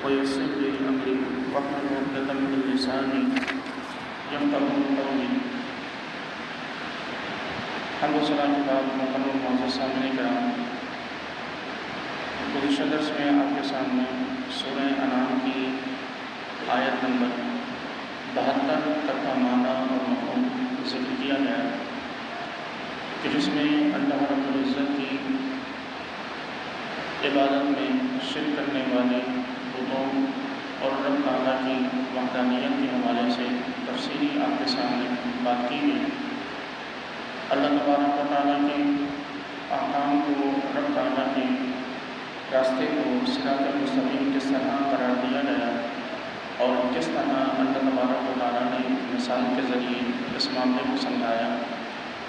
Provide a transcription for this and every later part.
ويسر لي أمري واحلل عقدة من لساني يفقهوا قولي. حمد و ثنا کے بعد محترم معزز سامعین کرام، گزشتہ درس میں آپ کے سامنے سورہ انعام کی آیت نمبر 72 تک کا معنی اور مفہوم ذکر کیا گیا کہ جس میں اللہ رب العزت کی عبادت میں شرک کرنے والے بتوں اور رب تعالیٰ کی وحدانیت کے حوالے سے تفصیلی آپ کے سامنے بات کی گئی. اللہ تبارک و تعالیٰ کے احکام کو، رب تعالیٰ کے راستے کو صراط المستقیم کس طرح قرار دیا گیا اور کس طرح اللہ تبارک و تعالیٰ نے مثال کے ذریعے اس معاملے کو سمجھایا،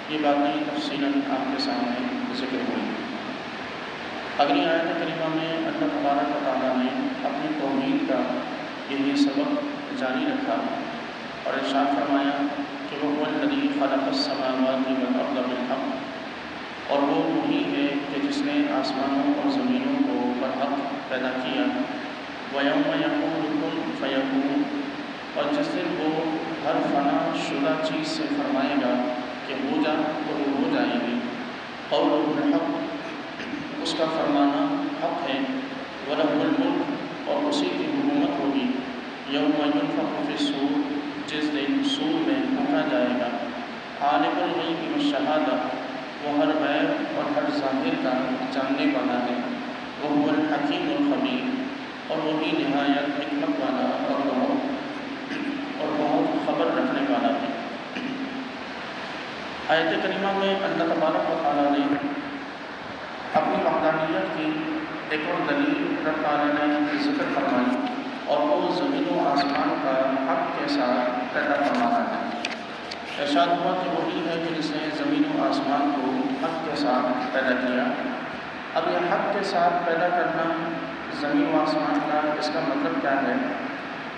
یہ باتیں تفصیلاً آپ کے سامنے ذکر ہوئی. اگلی آیت کریمہ میں اللہ تبارک و تعالیٰ نے اپنی توحید کا یہی سبق جاری رکھا اور ارشاد فرمایا کہ وہ الذی خلق السماوات والارض بالحق، اور وہ وہی ہے کہ جس نے آسمانوں اور زمینوں کو برحق پیدا کیا. وَيَوْمَ يَقُولُ كُن فَيَكُونُ، اور جس دن وہ ہر فنا شدہ چیز سے فرمائے گا کہ ہو جا تو وہ ہو جائے گی. قَوْلُهُ الْحَقُّ، اس کا فرمانا حق ہے. وَلَهُ الْمُلْكُ، اور اسی کی حکومت ہوگی. يَوْمَ يُنفَخُ فِي الصُّورِ، جس دن صور میں پھونکا جائے گا. عالم الغیب والشہادہ، وہ ہر غیب اور ہر ظاہر کا جاننے والا ہے. وَهُوَ الْحَكِيمُ الْخَبِيرُ، اور وہی نہایت حکمت والا اور بہت خبر رکھنے والا ہے. آیت کریمہ میں اللہ تبارک و تعالیٰ نے اپنی وحدانیت کی ایک اور دلیل رب تعالیٰ نے ذکر فرمائی، اور وہ زمین و آسمان کا حق کے ساتھ پیدا فرمانا ہے. ارشاد ہوا کہ وہی ہے کہ جس نے زمین و آسمان کو حق کے ساتھ پیدا کیا. اب یہ حق کے ساتھ پیدا کرنا زمین و آسمان کا، اس کا مطلب کیا ہے؟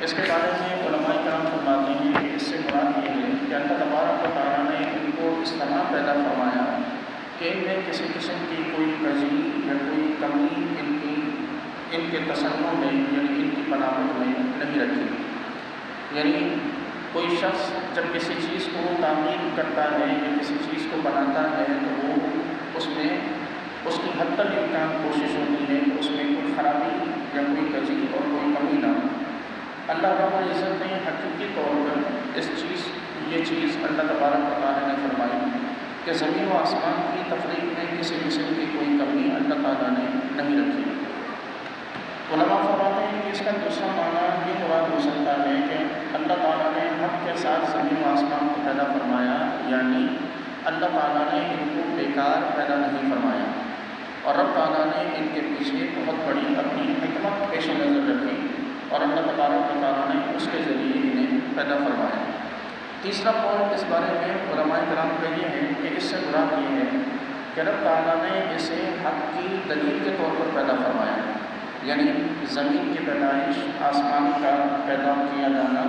اس کے بارے میں علماء کرام فرماتے ہیں کہ اس سے مراد یہ ہے کہ اللہ تبارک و تعالیٰ نے ان کو اس طرح پیدا فرمایا کہ ان میں کسی قسم کی کوئی کجی یا کوئی کمی ان کے تصنع میں، یعنی ان کی بناوٹ میں نہیں رکھی. یعنی کوئی شخص جب کسی چیز کو تعمیر کرتا ہے یا کسی چیز کو بناتا ہے تو وہ اس میں اس کی حد تک امکان کوشش ہوتی ہے کہ اس میں کوئی خرابی یا کوئی کجی اور کوئی کمی نہ ہو. اللہ رب العزت نے حقیقی طور پر یہ چیز اللہ تبارک و تعالیٰ نے فرمائی کہ زمین و آسمان کی تفریق میں کسی قسم کی کوئی کمی اللہ تعالیٰ نے نہیں رکھی. علماء فرماتے ہیں کہ اس کا دوسرا معنی یہ مراد ہو سکتا ہے کہ اللہ تعالیٰ نے حق کے ساتھ زمین و آسمان کو پیدا فرمایا، یعنی اللہ تعالیٰ نے ان کو بیکار پیدا نہیں فرمایا، اور رب تعالیٰ نے ان کے پیچھے بہت بڑی اپنی حکمت پیش نظر رکھی اور اللہ تبارک و تعالیٰ نے اس کے ذریعے انہیں پیدا فرمایا. تیسرا قول اس بارے میں علماء کرام کا یہ ہے کہ اس سے مراد یہ ہے کہ رب تعالیٰ نے اسے حق کی دلیل کے طور پر پیدا فرمایا، یعنی زمین کی پیدائش، آسمان کا پیدا کیا جانا،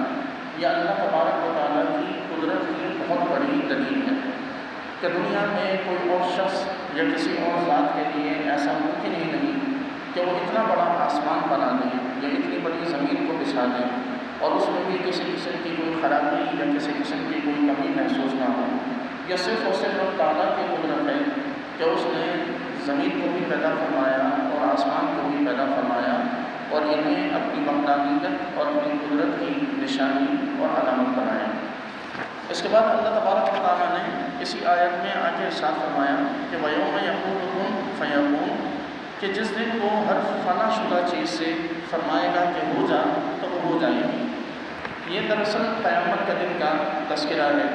یا اللہ تبارک و تعالیٰ کی قدرت کی بہت بڑی دلیل ہے کہ دنیا میں کوئی اور شخص یا کسی اور ذات کے لیے ایسا ممکن ہی نہیں کہ وہ اتنا بڑا آسمان بنا دیں یا اتنی بڑی زمین کو بچھا دیں اور اس میں بھی کسی قسم کی کوئی خرابی یا کسی قسم کی کوئی کمی محسوس نہ ہو. یہ صرف اور صرف رب تعالیٰ کی قدرت ہے کہ اس نے زمین کو بھی پیدا فرمایا اور آسمان کو بھی پیدا فرمایا اور انہیں اپنی وحدانیت اور اپنی قدرت کی نشانی اور علامت بنایا. اس کے بعد اللہ تبارک و تعالیٰ نے اسی آیت میں آگے ارشاد فرمایا کہ وَيَوْمَ يَقُولُ كُن فَيَكُونُ، کہ جس دن وہ ہر فنا شدہ چیز سے فرمائے گا کہ ہو جا تو وہ ہو جائے گی. یہ دراصل قیامت کے دن کا تذکرہ ہے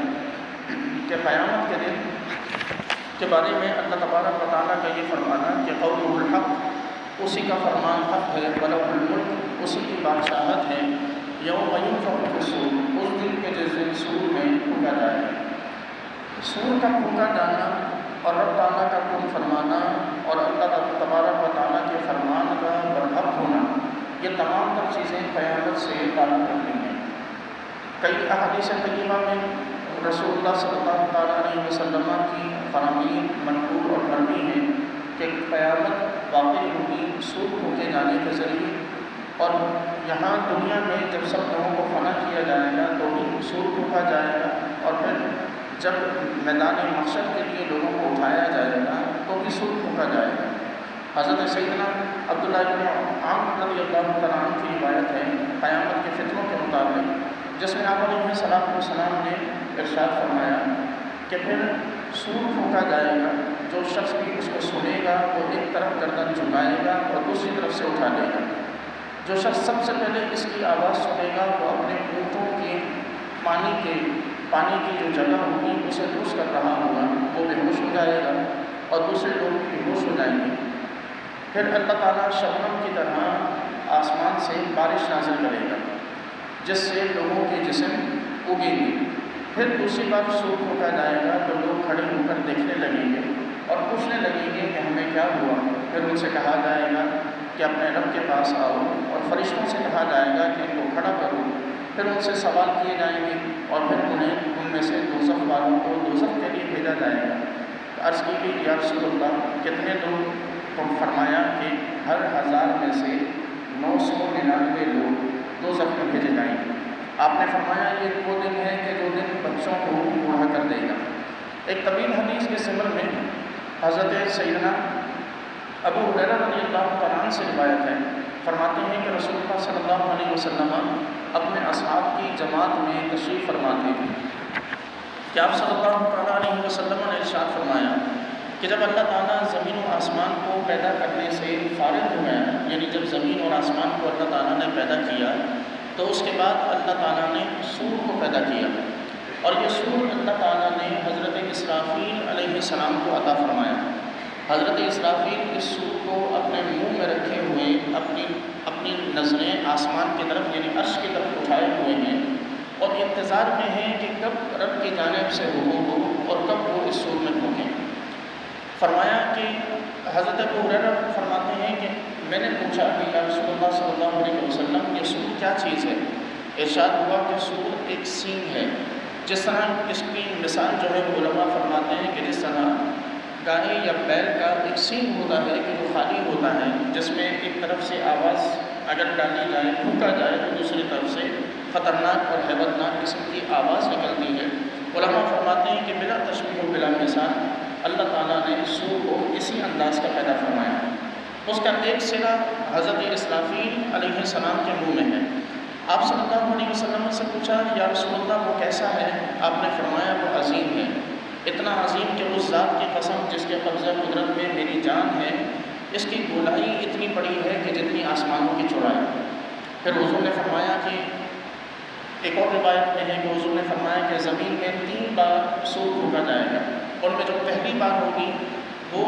کہ قیامت کے دن کے بارے میں اللہ تبارک و تعالیٰ کا یہ فرمانا کہ قولُهُ الْحَقُّ، اسی کا فرمان حق ہے. وَلَهُ الْمُلْكُ، اسی کی بادشاہت ہے. يَوْمَ يُنفَخُ فِي الصُّورِ، اس دن کے جس دن صور میں پھونکا جائے گا. صور کا پھونکا جانا اور رب تعالیٰ کا کن فرمانا اور اللہ تبارک و تعالیٰ کے فرمان کا برحق ہونا، یہ تمام تر چیزیں قیامت سے تعلق رکھتی ہیں. کئی احادیث طیبہ میں رسول اللہ صلی اللہ علیہ وسلم کی فرامین منقول اور مروی ہیں کہ قیامت واقع ہوگی صور پھونکے جانے کے ذریعے، اور یہاں دنیا میں جب سب لوگوں کو فنا کیا جائے گا تو بھی سور پھونکا جائے گا، اور پھر جب میدان محشر کے لیے لوگوں کو اٹھایا جائے گا تو بھی سور پھونکا جائے گا۔ حضرت سیدنا عبداللہ بن عمرو رضی اللہ تعالیٰ عنہ کی روایت ہے قیامت کے فتنوں کے مطابق، جس میں آپ علیہ السلام نے ارشاد فرمایا کہ پھر سور پھونکا جائے گا، جو شخص بھی اس کو سنے گا وہ ایک طرف گردن جھکائے گا اور دوسری طرف سے اٹھا لے گا۔ جو شخص سب سے پہلے اس کی آواز سنے گا وہ اپنے اونٹوں کی پانی کی جو جگہ ہوگی اسے درست کر رہا ہوگا، وہ بے ہوش ہو جائے گا اور دوسرے لوگ بھی بے ہوش ہو جائیں گے۔ پھر اللہ تعالیٰ شبنم کی طرح آسمان سے بارش نازل کرے گا جس سے لوگوں کے جسم اگیں گے۔ پھر دوسری بار سور پھونکا جائے گا تو لوگ کھڑے ہو کر دیکھنے لگیں گے اور پوچھنے لگیں گے کہ ہمیں کیا ہوا۔ پھر ان سے کہا جائے گا کہ اپنے رب کے پاس آؤ، اور فرشتوں سے کہا جائے گا کہ ان کو کھڑا کرو۔ پھر ان سے سوال کیے جائیں گے اور پھر انہیں ان میں سے دوزخ والوں کو دوزخ کے لیے بھیجا جائے گا۔ عرض کی کہ یا رسول اللہ کتنے لوگ؟ تو فرمایا کہ ہر 1000 میں سے 999 لوگ دوزخ میں بھیجے جائیں گے۔ آپ نے فرمایا یہ وہ دن ہے کہ جو دن بچوں کو بوڑھا کر دے گا۔ ایک طویل حدیث کے ضمن میں حضرت سیدنا ابو ہریرہ رضی اللہ تعالیٰ عنہ سے روایت ہے، فرماتے ہیں کہ رسول اللہ صلی اللہ علیہ وسلم اپنے اصحاب کی جماعت میں تشریف فرماتے تھے کہ آپ صلی اللہ تعالیٰ علیہ وسلم نے ارشاد فرمایا کہ جب اللہ تعالیٰ زمین و آسمان کو پیدا کرنے سے فارغ ہو گیا، یعنی جب زمین اور آسمان کو اللہ تعالیٰ نے پیدا کیا تو اس کے بعد اللہ تعالیٰ نے سور کو پیدا کیا، اور یہ سور اللہ تعالیٰ نے حضرت اسرافیل علیہ السلام کو عطا فرمایا۔ حضرت اسرافیل اس سور کو اپنے منہ میں رکھے ہوئے اپنی نظریں آسمان کی طرف یعنی عرش کی طرف اٹھائے ہوئے ہیں، اور انتظار میں ہیں کہ کب رب کی جانب سے حکم ہو اور کب وہ اس سور میں پھونکیں۔ فرمایا کہ حضرت ابو ہریرہ فرماتے ہیں کہ میں نے پوچھا کہ یا رسول اللہ صلی اللہ علیہ وسلم یہ سور کیا چیز ہے؟ ارشاد ہوا کہ سور ایک سینگ ہے۔ جس طرح اس کی مثال جو ہے علماء فرماتے ہیں کہ جس طرح گائے یا بیل کا ایک سینگ ہوتا ہے کہ جو خالی ہوتا ہے، جس میں ایک طرف سے آواز اگر ڈالی جائے پھونکا جائے تو دوسری طرف سے خطرناک اور ہیبتناک قسم کی آواز نکلتی ہے۔ علماء فرماتے ہیں کہ بلا تشبیہ و بلا مثال اللہ تعالیٰ نے سور کو اسی انداز کا پیدا فرمایا۔ اس کا ایک سرا حضرت اسرافیل علیہ السلام کے منہ میں ہے۔ آپ صلی اللہ علیہ وسلم سے پوچھا یا رسول اللہ وہ کیسا ہے؟ آپ نے فرمایا وہ عظیم ہے، اتنا عظیم کہ اس ذات کی قسم جس کے قبضہ قدرت میں میری جان ہے، اس کی گولائی اتنی بڑی ہے کہ جتنی آسمانوں کی چوڑائی۔ پھر حضور نے فرمایا کہ ایک اور روایت میں ہے کہ حضور نے فرمایا کہ زمین میں 3 بار سور پھونکا جائے گا۔ ان میں جو پہلی بار ہوگی وہ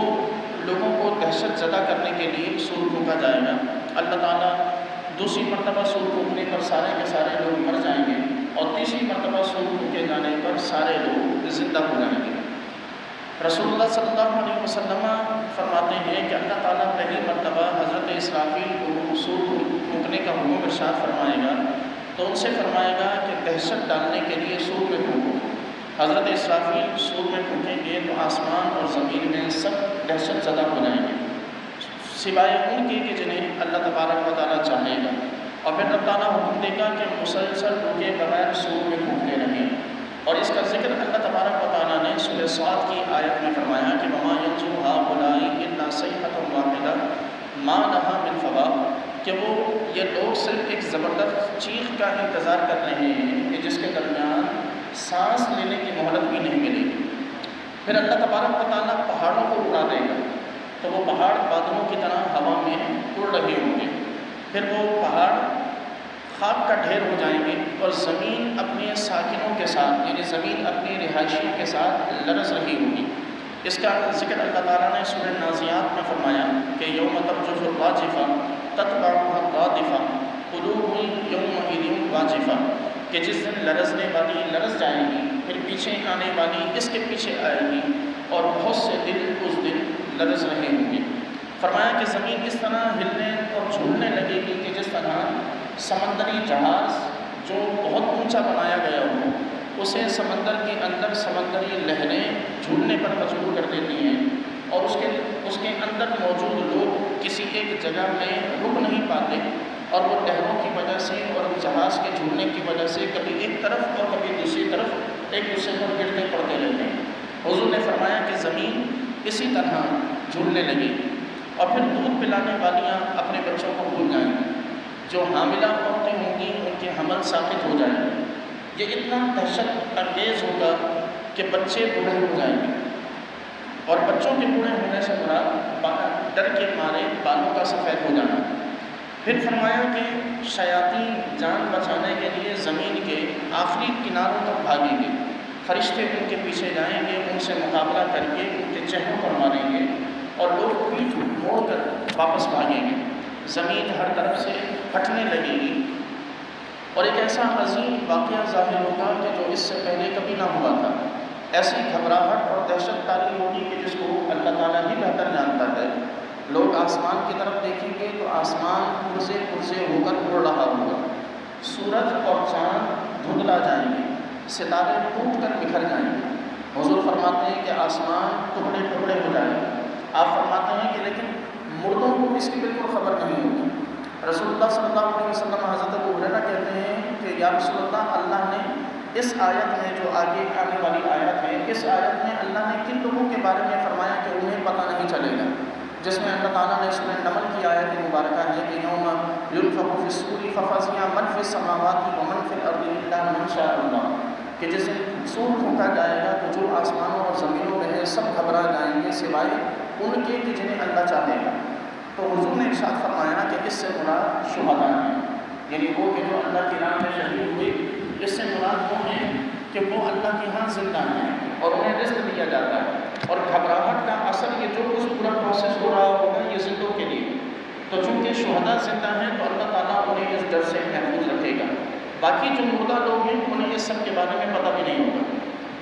لوگوں کو دہشت زدہ کرنے کے لیے سور پھونکا جائے گا۔ اللہ تعالیٰ دوسری مرتبہ سور پھونکنے پر سارے کے سارے لوگ مر جائیں گے، اور تیسری مرتبہ سور پھونکے جانے پر سارے لوگ زندہ ہو جائیں گے۔ رسول اللہ صلی اللہ علیہ وسلم فرماتے ہیں کہ اللہ تعالیٰ پہلی مرتبہ حضرت اسرافیل کو سور پھونکنے کا حکم ارشاد فرمائے گا تو ان سے فرمائے گا کہ دہشت ڈالنے کے لیے سور میں پھونکو۔ حضرت اسرافیل سور میں پھونکیں گے تو آسمان اور زمین میں سب دہشت زدہ ہو جائیں گے، سوائے ان کے کہ جنہیں اللہ تبارک و تعالیٰ چاہے گا، اور پھر اللہ تعالیٰ حکم دے گا کہ مسلسل رکے بغیر سور میں پھونکتے رہیں۔ اور اس کا ذکر اللہ تبارک و تعالیٰ نے سورہ صاد کی آیت میں فرمایا کہ وَمَا يَنْزُرُ هَٰؤُلَاءِ إِلَّا صَيْحَةٌ وَاحِدَةٌ مَا لَهَا مِنْ فَوَاقٍ، کہ یہ لوگ صرف ایک زبردست چیخ کا انتظار کر رہے ہیں کہ جس کے درمیان سانس لینے کی مہلت بھی نہیں ملے گی۔ پھر اللہ تبارک و تعالیٰ پہاڑوں کو اڑا دے گا تو وہ پہاڑ بادلوں کی طرح ہوا میں اڑ رہے ہوں گے، پھر وہ پہاڑ خاک کا ڈھیر ہو جائیں گے، اور زمین اپنے ساکنوں کے ساتھ یعنی زمین اپنے رہائشیوں کے ساتھ لرز رہی ہوگی۔ اس کا ذکر اللہ تعالیٰ نے سورہ نازعات میں فرمایا کہ یوم ترجف الراجفہ تتبعها الرادفہ قلوب یومئذ واجفہ، کہ جس دن لرزنے والی لرز جائے گی، پھر پیچھے آنے والی اس کے پیچھے آئے گی، اور بہت سے دل اس دن لرز رہے ہوں گے۔ فرمایا کہ زمین اس طرح ہلنے اور جھولنے لگے گی کہ جس طرح سمندری جہاز جو بہت اونچا بنایا گیا ہو اسے سمندر کے اندر سمندری لہریں جھولنے پر مجبور کر دیتی ہیں، اور اس کے اندر موجود لوگ کسی ایک جگہ میں رک نہیں پاتے، اور وہ لہروں کی وجہ سے اور جہاز کے جھولنے کی وجہ سے کبھی ایک طرف اور کبھی دوسری طرف ایک دوسرے پر گرتے پڑتے رہتے ہیں۔ حضور نے فرمایا کہ زمین اسی طرح جھولنے لگی اور پھر دودھ پلانے والیاں اپنے بچوں کو بھول جائیں گی، جو حاملہ عورتیں ہوں گی ان کے حمل ساقط ہو جائیں گے۔ یہ اتنا دہشت انگیز ہوگا کہ بچے بوڑھے ہو جائیں گے، اور بچوں کے بوڑھے ہونے سے مراد ڈر کے مارے بالوں کا سفید ہو جانا۔ پھر فرمایا کہ شیاطین جان بچانے کے لیے زمین کے آخری کناروں تک بھاگیں گے، فرشتے ان کے پیچھے جائیں گے، ان سے مقابلہ کر کے ان کے چہروں پر ماریں گے اور لوگ پیٹھ موڑ کر واپس بھاگیں گے۔ زمین ہر طرف سے پھٹنے لگے گی اور ایک ایسا عظیم واقعہ ظاہر ہوگا کہ جو اس سے پہلے کبھی نہ ہوا تھا۔ ایسی گھبراہٹ اور دہشت کاری ہوگی کہ جس کو اللہ تعالیٰ ہی بہتر جانتا ہے۔ لوگ آسمان کی طرف دیکھیں گے تو آسمان پرزے پرزے ہو کر اڑ رہا ہوگا، سورج اور چاند دھندلا جائیں گے، ستارے ٹوٹ کر بکھر جائیں گے۔ حضور فرماتے ہیں کہ آسمان ٹکڑے ٹکڑے ہو جائیں گے۔ آپ فرماتے ہیں کہ لیکن مردوں کو اس کی بالکل خبر نہیں ہوگی۔ رسول اللہ صلی اللہ علیہ وسلم حضرت ابو ہریرہ کہتے ہیں کہ یا رسول اللہ نے اس آیت میں جو آگے آنے والی آیت ہے، اس آیت میں اللہ نے کن لوگوں کے بارے میں فرمایا کہ انہیں پتہ نہیں چلے گا، جس میں اللہ تعالیٰ نے سورہ نمل کی آیت مبارکہ ہے کہ یوم ينفخ في الصور ففزع من في السماوات ومن في الارض الا من شاء اللہ، کہ جس دن سور پھونکا جائے گا تو جو آسمانوں اور زمینوں میں ہے سب گھبرا جائیں گے سوائے ان کے کہ جنہیں اللہ چاہے گا۔ تو حضور نے ارشاد فرمایا کہ اس سے مراد شہداء ہیں، یعنی وہ کہ جو اللہ کی راہ میں شہید ہوئے۔ اس سے مراد وہ ہیں کہ وہ اللہ کے ہاں زندہ ہیں اور انہیں رزق دیا جاتا ہے، اور گھبراہٹ کا اثر یہ جو کچھ پورا پروسیس ہو رہا ہوگا یہ زندوں کے لیے۔ تو چونکہ شہداء زندہ ہیں تو اللہ تعالیٰ انہیں اس ڈر سے محفوظ رکھے گا۔ باقی جو مردہ لوگ ہیں انہیں اس سب کے بارے میں پتہ بھی نہیں ہوگا۔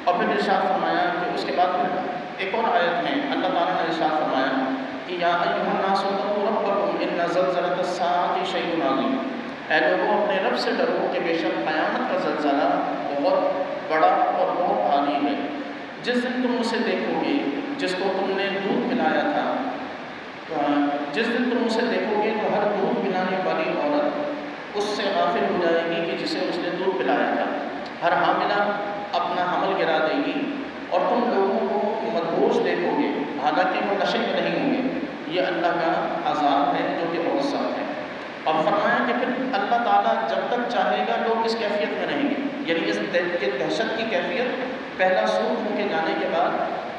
اور پھر ارشاد فرمایا کہ اس کے بعد پھر ایک اور آیت میں اللہ تعالیٰ نے ارشاد فرمایا کہ یا ایھا الناس اتقوا ربکم ان زلزلۃ الساعۃ شیء عظیم، اے لوگوں اپنے رب سے ڈرو کہ بے شک قیامت کا زلزلہ بہت بڑا اور بہت بھاری ہے۔ جس دن تم اسے دیکھو گے جس کو تم نے دودھ پلایا تھا، جس دن تم اسے دیکھو گے تو ہر دودھ پلانے والی عورت اس سے غافل ہو جائے گی کہ جسے اس نے دودھ پلایا تھا، ہر حاملہ اپنا حمل گرا دے گی، اور تم لوگوں کو مدہوش دیکھو گے حالانکہ وہ نشے میں نہیں ہوں گے۔ یہ اللہ کا عذاب ہے جو کہ بہت سخت ہے۔ اور فرمایا کہ پھر اللہ تعالیٰ جب تک چاہے گا لوگ اس کیفیت میں رہیں گے، یعنی اس دہشت کی کیفیت پہلا سور پھونکے جانے کے بعد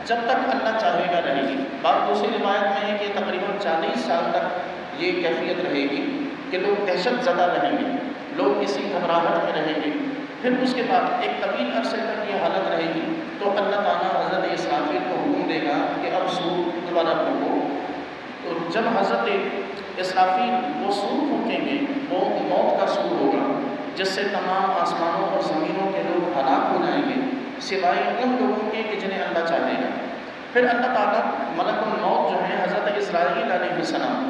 جب تک اللہ چاہے گا رہے گی۔ بات دوسری روایت میں ہے کہ تقریباً 40 سال تک یہ کیفیت رہے گی کہ لوگ دہشت زدہ رہیں گے، لوگ اسی گھبراہٹ میں رہیں گے۔ پھر اس کے بعد ایک طویل عرصے تک یہ حالت رہے گی تو اللہ تعالیٰ حضرت اسرافیل کو حکم دے گا کہ اب سور دوبارہ پھونکو۔ تو جب حضرت اسرافیل وہ سور پھونکیں گے وہ موت کا سور ہوگا جس سے تمام آسمانوں اور زمینوں کے لوگ ہلاک ہو جائیں گے سوائے ان لوگوں کے کہ جنہیں اللہ چاہے گا۔ پھر اللہ تعالیٰ ملک الموت جو ہے حضرت اسرائیل علیہ السلام،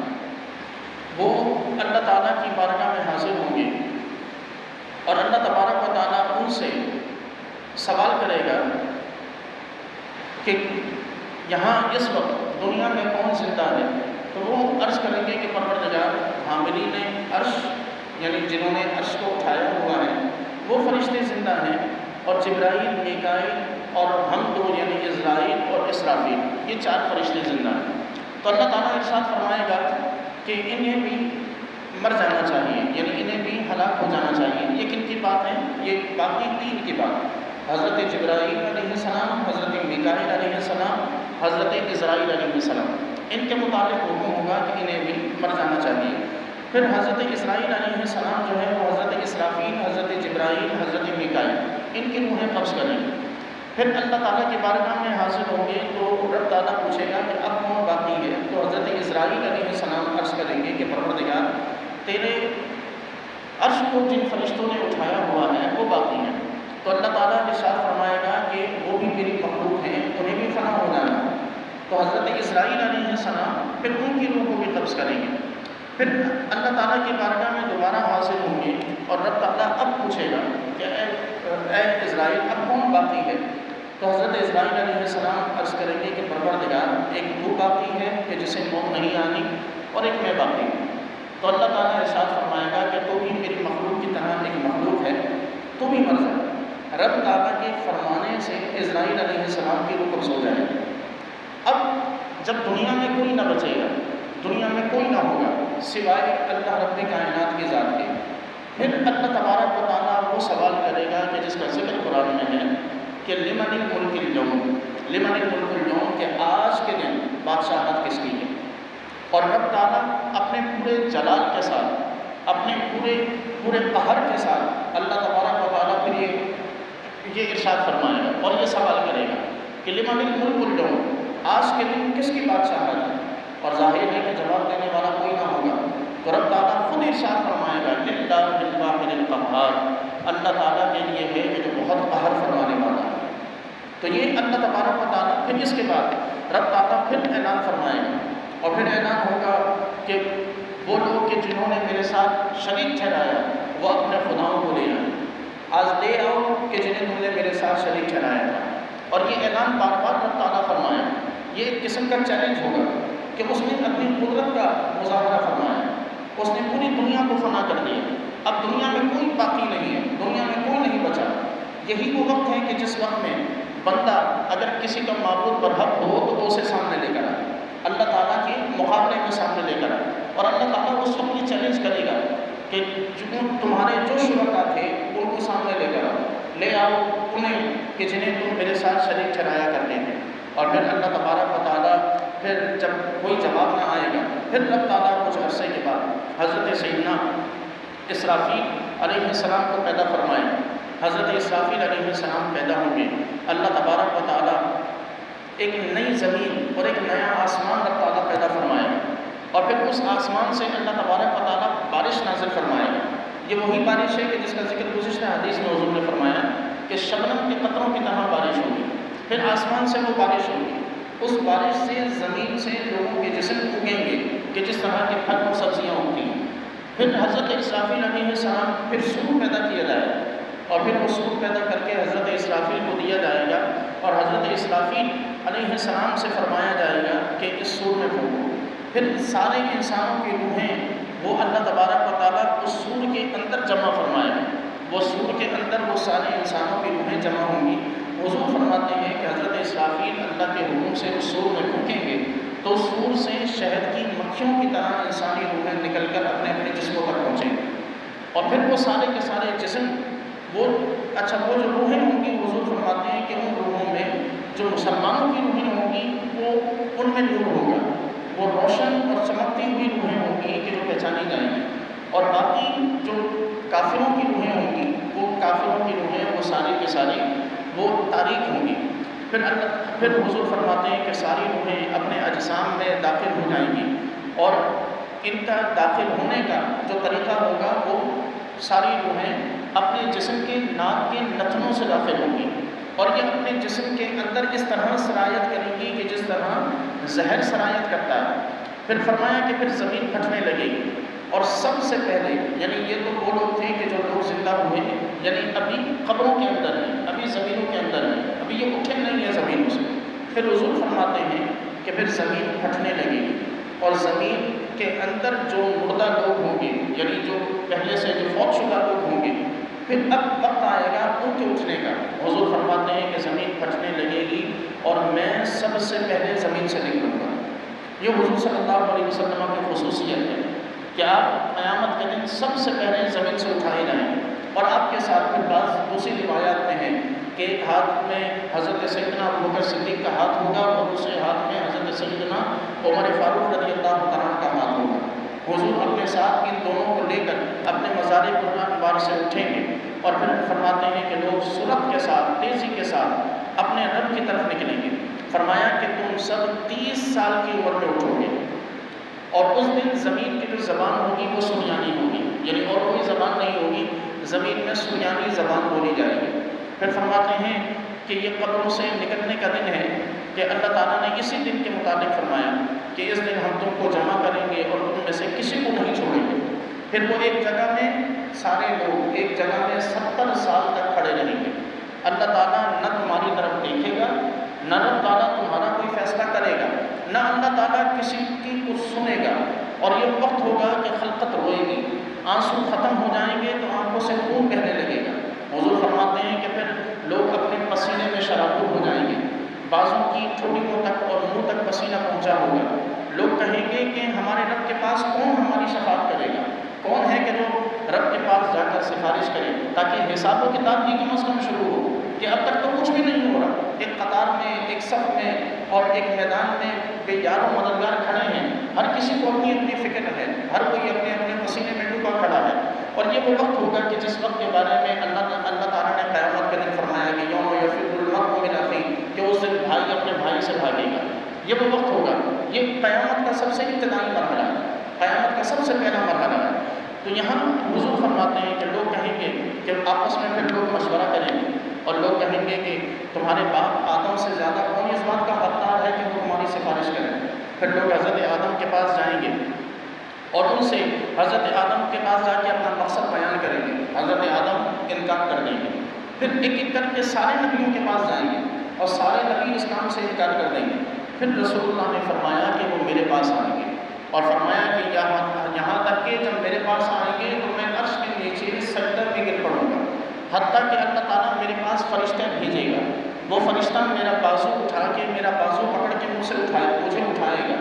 وہ اللہ تعالیٰ کی بارگاہ میں حاضر ہوں گے اور اللہ تبارک و تعالیٰ ان سے سوال کرے گا کہ یہاں اس وقت دنیا میں کون زندہ ہے؟ تو وہ عرض کریں گے کہ پروردگار حاملین عرش، یعنی جنہوں نے عرش کو اٹھایا ہوا ہے وہ فرشتے زندہ ہیں، اور جبرائیل، میکائیل اور ہم دو یعنی اسرائیل اور اسرافیل، یہ 4 فرشتے زندہ ہیں۔ تو اللہ تعالیٰ ارشاد فرمائے گا کہ انہیں بھی مر جانا چاہیے، یعنی انہیں بھی ہلاک ہو جانا چاہیے۔ یہ کن کی بات ہے؟ یہ باقی 3 کی بات، حضرت جبرائیل علیہ السلام، حضرت میکائیل علیہ السلام، حضرت اسرائیل علیہ السلام، ان کے متعلق حکم ہوگا کہ انہیں بھی مر جانا چاہیے۔ پھر حضرت اسرائیل علیہ السلام جو ہے وہ حضرت اسرافیل، حضرت جبرائیل، حضرت میکائیل ان کی روحیں قبض کریں گے۔ پھر اللہ تعالیٰ کی بارگاہ میں حاضر ہوں گے تو رب تعالیٰ پوچھے گا کہ اب کون باقی ہے؟ تو حضرت اسرائیل علیہ السلام عرض کریں گے کہ پروردگار تیرے عرش کو جن فرشتوں نے اٹھایا ہوا ہے وہ باقی ہیں۔ تو اللہ تعالیٰ ارشاد فرمائے گا کہ وہ بھی میری مخلوق ہیں، انہیں بھی فنا ہو جانا۔ تو حضرت اسرائیل علیہ السلام پھر ان کی روح کو بھی قبض کریں گے۔ پھر اللہ تعالیٰ کی بارگاہ میں دوبارہ حاضر ہوں گے اور رب تعالیٰ اب پوچھے گا کہ اے اسرائیل اب کون باقی ہے؟ تو حضرت اسرائیل علیہ السلام عرض کریں گے کہ پروردگار ایک وہ باقی ہے کہ جسے موت نہیں آنی، اور ایک میں باقی ہوں۔ تو اللہ تعالیٰ ارشاد فرمائے گا کہ تو بھی میری مخلوق اسرائیل علیہ السلام کی روح قبض ہو جائے گی۔ اب جب دنیا میں کوئی نہ بچے گا، دنیا میں کوئی نہ ہوگا سوائے اللہ رب کائنات کی ذات کے، پھر اللہ تبارک و تعالیٰ وہ سوال کرے گا کہ جس کا ذکر قرآن میں ہے کہ لمن الملک اليوم، لمن الملک اليوم، کہ آج کے دن بادشاہت کس کی ہے۔ اور رب تعالیٰ اپنے پورے جلال کے ساتھ، اپنے پورے قہر کے ساتھ اللہ تبارک و تعالیٰ پھر یہ ارشاد فرمائے گا اور یہ سوال کرے گا کہ لمن الملک اليوم، آج کے دن کس کی بادشاہت ہے؟ اور ظاہر ہے کہ جواب دینے والا کوئی نہ ہوگا، تو رب تعالیٰ خود ارشاد فرمائے گا للہ الواحد القہار، اللہ تعالیٰ کے لیے ہے کہ جو بہت قہر فرمانے والا ہے۔ تو یہ اللہ تبارک و تعالیٰ پھر اس کے بعد رب تعالیٰ پھر اعلان فرمائے گا، اور پھر اعلان ہوگا کہ وہ لوگ کہ جنہوں نے میرے ساتھ شریک ٹھہرایا وہ اپنے خداؤں کو لے آئے، آج لے آؤ کہ جنہیں تم نے میرے ساتھ شریک ٹھہرایا تھا۔ اور یہ اعلان بار بار رب تعالیٰ فرمایا، یہ ایک قسم کا چیلنج ہوگا کہ اس نے اپنی قدرت کا مظاہرہ فرمایا، اس نے پوری دنیا کو فنا کر دیا، اب دنیا میں کوئی باقی نہیں ہے، دنیا میں کوئی نہیں بچا۔ یہی وہ وقت ہے کہ جس وقت میں بندہ اگر کسی کا معبود برحق ہو تو وہ اسے سامنے لے کر آئے، اللہ تعالیٰ کے مقابلے میں سامنے لے کر آئے، اور اللہ تعالیٰ اس وقت یہ چیلنج کرے گا کہ تمہارے جو شرکا تھے ان کو سامنے لے کر آؤ، لے آؤ انہیں کہ جنہیں تم میرے ساتھ شریک ٹھہرایا کرتے ہیں۔ اور پھر اللہ تبارک و تعالیٰ پھر جب کوئی جواب نہ آئے گا، پھر اللہ تعالیٰ کچھ عرصے کے بعد حضرت سیدنا اسرافیل علیہ السلام کو پیدا فرمائے۔ حضرت اسرافیل علیہ السلام پیدا ہوں گے، اللہ تبارک و تعالیٰ ایک نئی زمین اور ایک نیا آسمان اللہ تعالیٰ پیدا فرمائے گا، اور پھر اس آسمان سے اللہ تبارک و تعالیٰ بارش نازل فرمائے گا۔ یہ وہی بارش ہے کہ جس کا ذکر گزشتہ حدیث میں حضور نے فرمایا کہ شبنم کے قطروں کی طرح بارش ہوگی، پھر آسمان سے وہ بارش ہوگی، اس بارش سے زمین سے لوگوں کے جسم اگیں گے کہ جس طرح کے پھل اور سبزیاں اگتی ہیں۔ پھر حضرت اسرافیل علیہ السلام پھر سور پیدا کیا جائے گا، اور پھر وہ سور پیدا کر کے حضرت اسرافیل کو دیا جائے گا، اور حضرت اسرافیل علیہ السلام سے فرمایا جائے گا کہ اس سور میں پھونکو۔ پھر سارے انسانوں کی روحیں وہ اللہ تبارک و تعالیٰ اس سور کے اندر جمع فرمائے گا، وہ سور کے اندر وہ سارے انسانوں کی روحیں جمع ہوں گی۔ حضور فرماتے ہیں کہ حضرت اسرافیل اللہ کے حکم سے اس سور میں پھونکیں گے تو سور سے شہد کی مکھیوں کی طرح انسانی روحیں نکل کر اپنے اپنے جسموں تک پہنچیں گے، اور پھر وہ سارے کے سارے جسم وہ جو روحیں ہوں گی، حضور فرماتے ہیں کہ ان روحوں میں جو مسلمانوں کی روحیں ہوں گی وہ ان میں نور ہوگا، وہ روشن اور چمکتی ہوئی روحیں ہوں گی کہ جو پہچانی جائیں گی، اور باقی جو کافروں کی روحیں ہوں گی وہ کافروں کی روحیں وہ ساری کے ساری وہ تاریک ہوں گی۔ پھر حضور فرماتے ہیں کہ ساری روحیں اپنے اجسام میں داخل ہو جائیں گی، اور ان کا داخل ہونے کا جو طریقہ ہوگا وہ ساری روحیں اپنے جسم کے ناک کے نتنوں سے داخل ہوں گی، اور یہ اپنے جسم کے اندر اس طرح سرایت کریں گی کہ جس طرح زہر سرایت کرتا ہے۔ پھر فرمایا کہ پھر زمین پھٹنے لگے گی، اور سب سے پہلے یعنی یہ تو وہ لوگ تھے کہ جو لوگ زندہ ہوئے ہیں، یعنی ابھی قبروں کے اندر ہیں، ابھی زمینوں کے اندر ہیں، ابھی یہ اٹھے نہیں ہیں زمینوں سے۔ پھر حضور فرماتے ہیں کہ پھر زمین پھٹنے لگے گی، اور زمین کے اندر جو مردہ لوگ ہوں گے، یعنی جو پہلے سے جو فوت شدہ لوگ ہوں گے، پھر اب وقت آئے گا ان کے اٹھنے کا۔ حضور فرماتے ہیں کہ زمین پھٹنے لگے گی اور میں سب سے پہلے زمین سے نکلوں گا۔ یہ حضور صلی اللہ علیہ وسلم کی خصوصیت ہے کہ آپ قیامت کے دن سب سے پہلے زمین سے اٹھائے جائیں گے، اور آپ کے ساتھ پھر بعض دوسری روایات میں ہیں کہ ایک ہاتھ میں حضرت سیدنا ابوبکر صدیق کا ہاتھ ہوگا اور دوسرے ہاتھ میں حضرت سیدنا عمر فاروق رضی اللہ تعالیٰ کا ہاتھ ہوگا۔ حضور اپنے ساتھ ان دونوں کو لے کر اپنے مزار انوار سے اٹھیں گے، اور پھر فرماتے ہیں کہ لوگ سرعت کے ساتھ، تیزی کے ساتھ اپنے رب کی طرف نکلیں گے۔ فرمایا کہ تم سب 30 سال کی عمر میں اٹھو گے، اور اس دن زمین کی جو زبان ہوگی وہ سریانی ہوگی، یعنی اور کوئی زبان نہیں ہوگی، زمین میں سریانی زبان بولی جائے گی۔ پھر فرماتے ہیں کہ یہ قبروں سے نکلنے کا دن ہے کہ اللہ تعالیٰ نے اسی دن کے متعلق فرمایا کہ اس دن ہم تم کو جمع کریں گے اور تم میں سے کسی کو نہیں چھوڑیں گے۔ پھر وہ ایک جگہ میں سارے لوگ ایک جگہ میں 70 سال تک کھڑے رہیں گے۔ اللہ تعالیٰ نہ تمہاری طرف دیکھے گا، نہ اللہ تعالیٰ تمہارا کوئی فیصلہ کرے گا، نہ اللہ تعالیٰ کسی کی کچھ سنے گا، اور یہ وقت ہوگا کہ خلقت روئے گی، آنسو ختم ہو جائیں گے تو آنکھوں سے خون بہنے لگے گا۔ حضور فرماتے ہیں کہ پھر لوگ اپنے پسینے میں شرابور کی ٹھوڑیوں تک اور منہ تک پسینہ پہنچا ہوگا۔ لوگ کہیں گے کہ ہمارے رب کے پاس کون ہماری شفاعت کرے گا، کون ہے کہ جو رب کے پاس جا کر سفارش کرے، تاکہ حساب و کتاب بھی کم از کم شروع ہو کہ اب تک تو کچھ بھی نہیں ہو رہا۔ ایک قطار میں، ایک صف میں اور ایک میدان میں بے یار و مددگار کھڑے ہیں، ہر کسی کو اپنی اپنی فکر ہے، ہر کوئی اپنے اپنے پسینے میں ڈوبا کھڑا ہے۔ اور یہ وہ وقت ہوگا کہ جس وقت کے بارے میں اللہ تعالیٰ نے قیامت کے دن فرمایا کہ یوم یفر المرء من اخیہ، کہ اس دن بھائی اپنے بھائی سے بھاگے گا۔ یہ وہ وقت ہوگا، یہ قیامت کا سب سے ابتدائی مرحلہ ہے، قیامت کا سب سے پہلا مرحلہ ہے۔ تو یہاں حضور فرماتے ہیں کہ لوگ کہیں گے کہ آپس میں پھر لوگ مشورہ کریں گے اور لوگ کہیں گے کہ تمہارے باپ آدم سے زیادہ کون اس بات کا حقدار ہے کہ وہ تمہاری سفارش کریں۔ پھر لوگ حضرت آدم کے پاس جائیں گے اور ان سے حضرت آدم کے پاس جا کے اپنا مقصد بیان کریں گے۔ حضرت آدم انکار کر دیں گے، پھر ایک ایک کر کے سارے نبیوں کے پاس جائیں گے اور سارے نبی اس کام سے انکار کر دیں گے۔ پھر رسول اللہ نے فرمایا کہ وہ میرے پاس آئیں گے اور فرمایا کہ یہاں تک کہ جب میرے پاس آئیں گے تو میں عرش کے نیچے سجدہ میں گر پڑوں گا، حتیٰ کہ اللہ تعالیٰ میرے پاس فرشتہ بھیجے گا۔ وہ فرشتہ میرا بازو اٹھا کے، میرا بازو پکڑ کے مجھے اٹھائے گا۔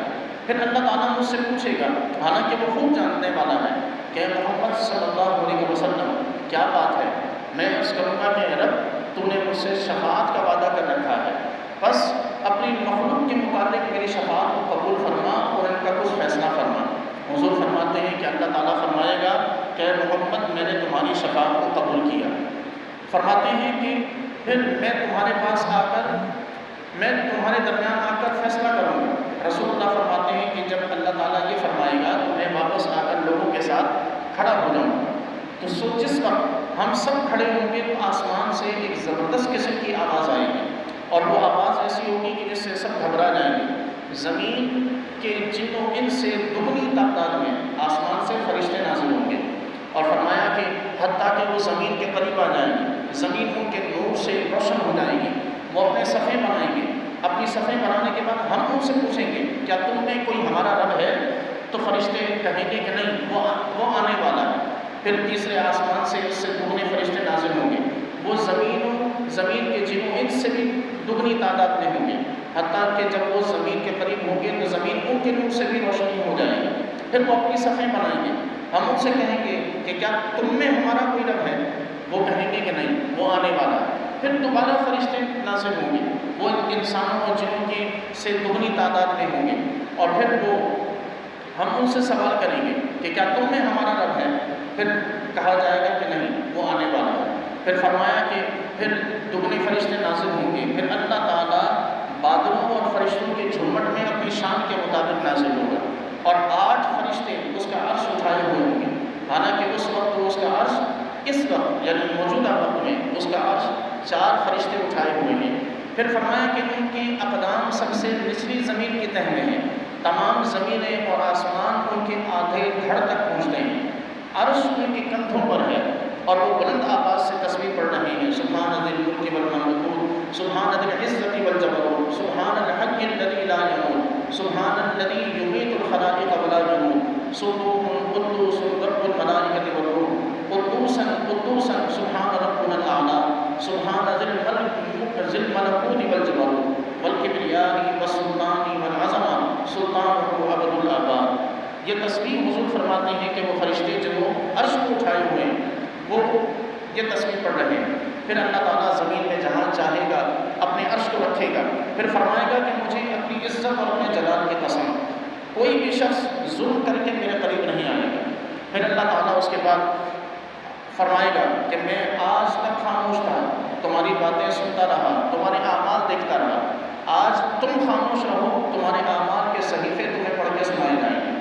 پھر اللہ تعالیٰ مجھ سے پوچھے گا، حالانکہ وہ خوب جاننے والا ہے کہ محمد صلی اللہ علیہ وسلم کیا بات ہے؟ میں عرض کروں گا کہ رب تو نے مجھ سے شفاعت کا وعدہ کر رکھا ہے، بس اپنی مخلوق کے متعلق میری شفاعت کو قبول فرما اور ان کا کچھ فیصلہ فرما۔ حضور فرماتے ہیں کہ اللہ تعالیٰ فرمائے گا کہ محمد میں نے تمہاری شفاعت کو قبول کیا۔ فرماتے ہیں کہ پھر میں تمہارے پاس آ کر، میں تمہارے درمیان آ کر فیصلہ کروں گا۔ رسول اللہ فرماتے ہیں کہ جب اللہ تعالیٰ یہ فرمائے گا تو میں واپس آ کر لوگوں کے ساتھ کھڑا ہو جاؤں گا۔ تو جس وقت ہم سب کھڑے ہوں گے تو آسمان سے ایک زبردست قسم کی آواز آئے گی اور وہ آواز ایسی ہوگی کہ جس سے سب گھبرا جائیں گے۔ زمین کے جن و انس سے دگنی تعداد میں آسمان سے فرشتے نازل ہوں گے اور فرمایا کہ حتیٰ کہ وہ زمین کے قریب آ جائیں گے، زمین ان کے نور سے روشن ہو جائے گی، وہ اپنے صفحے بنائیں گے۔ اپنی صفحے بنانے کے بعد ہم ان سے پوچھیں گے کیا تم میں کوئی ہمارا رب ہے؟ تو فرشتے کہیں گے کہ نہیں، وہ آنے والا ہے۔ پھر تیسرے آسمان سے اس سے دگنے فرشتے نازل ہوں گے، وہ زمین کے جن و انس سے بھی دگنی تعداد میں ہوں گے، حتیٰ کہ جب وہ زمین کے قریب ہوں گے تو زمین ان کے نور سے بھی روشنی ہو جائے گی۔ پھر وہ اپنی صفحے بنائیں گے، ہم ان سے کہیں گے کہ کیا تم میں ہمارا کوئی رب ہے؟ وہ کہیں گے کہ نہیں، وہ آنے والا ہے۔ پھر دوبارہ فرشتے نازل ہوں گے، وہ انسانوں اور جنوں کی سے دگنی تعداد میں ہوں گے اور پھر وہ ہم ان سے سوال کریں گے کہ کیا تم میں ہمارا رب ہے؟ پھر کہا جائے گا کہ نہیں، وہ آنے والا ہے۔ پھر فرمایا کہ پھر دگنے فرشتے نازل ہوں گے، پھر اللہ تعالیٰ بادلوں اور فرشتوں کے جھرمٹ میں اپنی شان کے مطابق نازل ہوگا اور 8 فرشتے اس کا عرش اٹھائے ہوئے ہوں گے، حالانکہ اس وقت اس کا عرش، اس وقت یعنی موجودہ وقت میں اس کا عرش 4 فرشتے اٹھائے ہوئے ہیں۔ پھر فرمایا کہ ان کی اقدام سب سے نچلی زمین کی تہ میں ہیں، تمام زمینیں اور آسمان ان کے آدھے دھڑ تک پہنچتے ہیں، عرش ان کے کندھوں پر ہے اور وہ بلند آواز سے تسبیح پڑھ رہے ہیں، سبحان ذی الملک والملکوت، سبحان ذی العزت والجبروت، سبحان الحی الذی لا یموت، سبحان الذی یمیت الخلائق ولا یموت، سبوح قدوس رب الملائکۃ والروح، قدوسا قدوسا سبحان ربنا الاعلی، سبحان ذی الملکوت والجبروت والکبریاء والسلطان والعظمہ، سلطانہ ابد الآباد۔ یہ تسبیح حضور فرماتے ہیں کہ وہ فرشتے جو عرش کو اٹھائے ہوئے ہیں وہ یہ تسبیح پڑھ رہے ہیں۔ پھر اللہ تعالیٰ زمین میں جہاں چاہے گا اپنے عرش کو رکھے گا، پھر فرمائے گا کہ مجھے اپنی عزت اور اپنے جلال کی قسم، کوئی بھی شخص ظلم کر کے میرے قریب نہیں آئے گا۔ پھر اللہ تعالیٰ اس کے بعد فرمائے گا کہ میں آج تک خاموش تھا، تمہاری باتیں سنتا رہا، تمہارے اعمال دیکھتا رہا، آج تم خاموش رہو، تمہارے اعمال کے صحیفے تمہیں پڑھ کے سنائے جائیں گے۔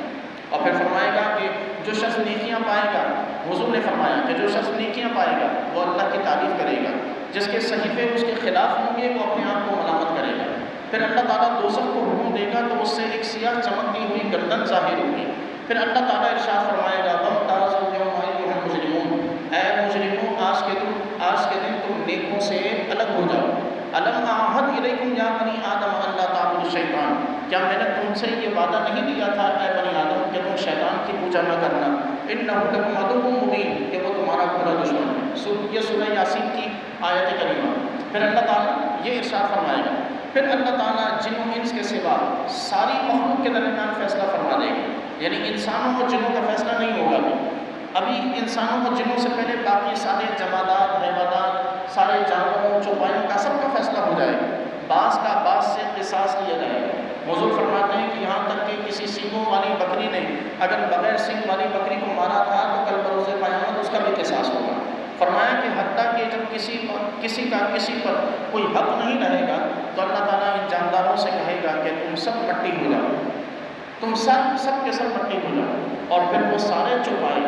اور پھر فرمائے گا کہ جو شخص نیکیاں پائے گا، حضور نے فرمایا کہ جو شخص نیکیاں پائے گا وہ اللہ کی تعریف کرے گا، جس کے صحیفے اس کے خلاف ہوں گے وہ اپنے آپ کو ملامت کرے گا۔ پھر اللہ تعالیٰ دوزخ کو حکم دے گا تو اس سے ایک سیاہ چمکتی ہوئی گردن ظاہر ہوگی۔ پھر اللہ تعالیٰ ارشاد فرمائے گا وَامْتَازُوا الْيَوْمَ أَيُّهَا الْمُجْرِمُونَ، اے مجرموں آج کے دن تم نیکوں سے الگ ہو جاؤ۔ أَلَمْ أَعْهَدْ إِلَيْكُمْ يَا بَنِي آدَمَ أَن لَا تَعْبُدُوا الشَّيْطَانَ، کیا میں نے تم سے یہ وعدہ نہیں دیا تھا اے بنی آدم کہ تم شیطان کی پوجا نہ کرنا؟ إِنَّهُ لَكُمْ عَدُوٌّ مُّبِينٌ، کہ وہ تمہارا کھلا دشمن ہے۔ یہ سورہ یاسین کی آیت کریمہ۔ پھر اللہ تعالیٰ یہ ارشاد فرمائے گا پھر اللہ تعالیٰ جن و انس کے سوا ساری مخلوق کے درمیان فیصلہ فرما دے گا، یعنی انسانوں اور جنوں کا فیصلہ نہیں ہوگا ابھی انسانوں اور جنوں سے پہلے باقی سارے جمادات، حیوانات، سارے جانوروں، چوپایوں کا سب کا فیصلہ ہو جائے گا، بعض کا بعض سے قصاص لیا جائے گا۔ حضور فرماتے ہیں کہ یہاں تک کہ کسی سینگوں والی بکری نے اگر بغیر سینگ والی بکری کو مارا تھا تو کل بروز قیامت اس کا بھی قصاص ہوگا۔ فرمایا کہ حتیٰ کہ جب کسی کا کسی پر کوئی حق نہیں رہے گا تو اللہ تعالیٰ ان جانداروں سے کہے گا کہ تم سب مٹی ہو جاؤ، تم سب کے سب مٹی ہو جاؤ، اور پھر وہ سارے چوپائے،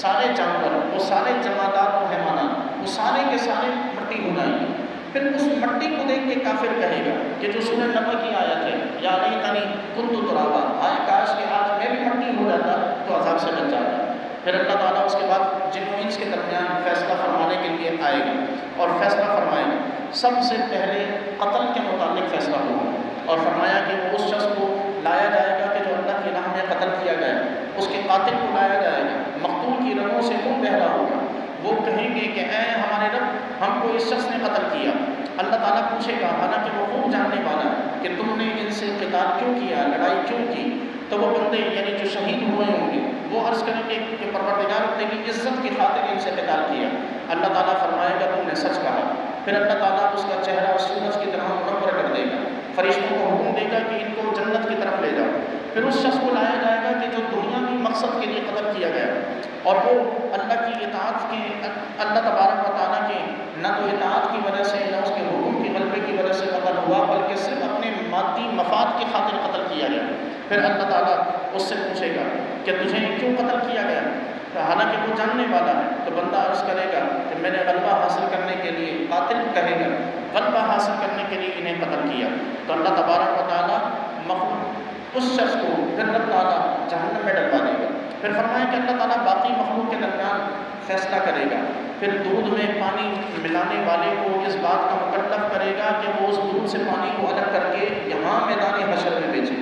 سارے جانور، وہ سارے جمادات و حیوانات، وہ سارے کے سارے مٹی ہو جائیں گے۔ پھر اس مٹی کو دیکھ کے کافر کہے گا کہ جو سورہ نبأ کی آیت ہے، یا لیتنی کنت ترابا، ہائے کاش کہ آج میں بھی مٹی ہو جاتا تو عذاب سے بچ جاتا۔ پھر اللہ تعالیٰ اس کے بعد جن و انس کے درمیان فیصلہ فرمانے کے لیے آئے گا اور فیصلہ فرمائے گا۔ سب سے پہلے قتل کے متعلق فیصلہ ہوگا، اور فرمایا کہ وہ اس شخص کو لایا جائے گا کہ جو اللہ کی راہ میں قتل کیا گیا، اس کے قاتل کو لایا جائے گا، مقتول کی رگوں سے خون بہہ رہا ہوگا۔ وہ کہیں گے کہ اے ہمارے رب، ہم کو اس شخص نے قتل کیا۔ اللہ تعالیٰ پوچھے گا، حالانکہ وہ خوب جاننے والا ہے کہ تم نے ان سے قتال کیوں کیا، لڑائی کیوں کی؟ تو وہ بندے یعنی جو شہید ہوئے ہوں گے وہ عرض کریں گے کہ پروردگار تیری عزت کی خاطر ان سے قتال کیا۔ اللہ تعالیٰ فرمائے گا تم نے سچ کہا۔ پھر اللہ تعالیٰ اس کا چہرہ سورج کی طرح منور کر دے گا، فرشتوں کو حکم دے گا کہ ان کو جنت کی طرف لے جاؤ۔ پھر اس شخص کو لایا جائے گا کہ جو دنیاوی مقصد کے لیے قتل کیا گیا، اور وہ اللہ کی اطاعت کی، اللہ تبارک و تعالیٰ کے نہ تو اطاعت کی وجہ سے نہ اس کے حکم کی غلبے کی وجہ سے قتل ہوا، بلکہ صرف اپنے مادی مفاد کی خاطر قتل کیا گیا۔ پھر اللہ تعالیٰ اس سے پوچھے گا کہ تجھے کیوں قتل کیا گیا؟ حالانکہ وہ جاننے والا ہے تو بندہ عرض کرے گا کہ میں نے غلبہ حاصل کرنے کے لیے، قاتل کہے گا غلبہ حاصل کرنے کے لیے انہیں قتل کیا۔ تو اللہ تبارک و تعالیٰ اس شخص کو پھر اللہ تعالیٰ جہنم میں ڈلوا دے گا۔ پھر فرمایا کہ اللہ تعالیٰ باقی مخلوق کے درمیان فیصلہ کرے گا، پھر دودھ میں پانی ملانے والے کو اس بات کا مکلف کرے گا کہ وہ اس دودھ سے پانی کو الگ کر کے یہاں میدان حشر میں بیچے۔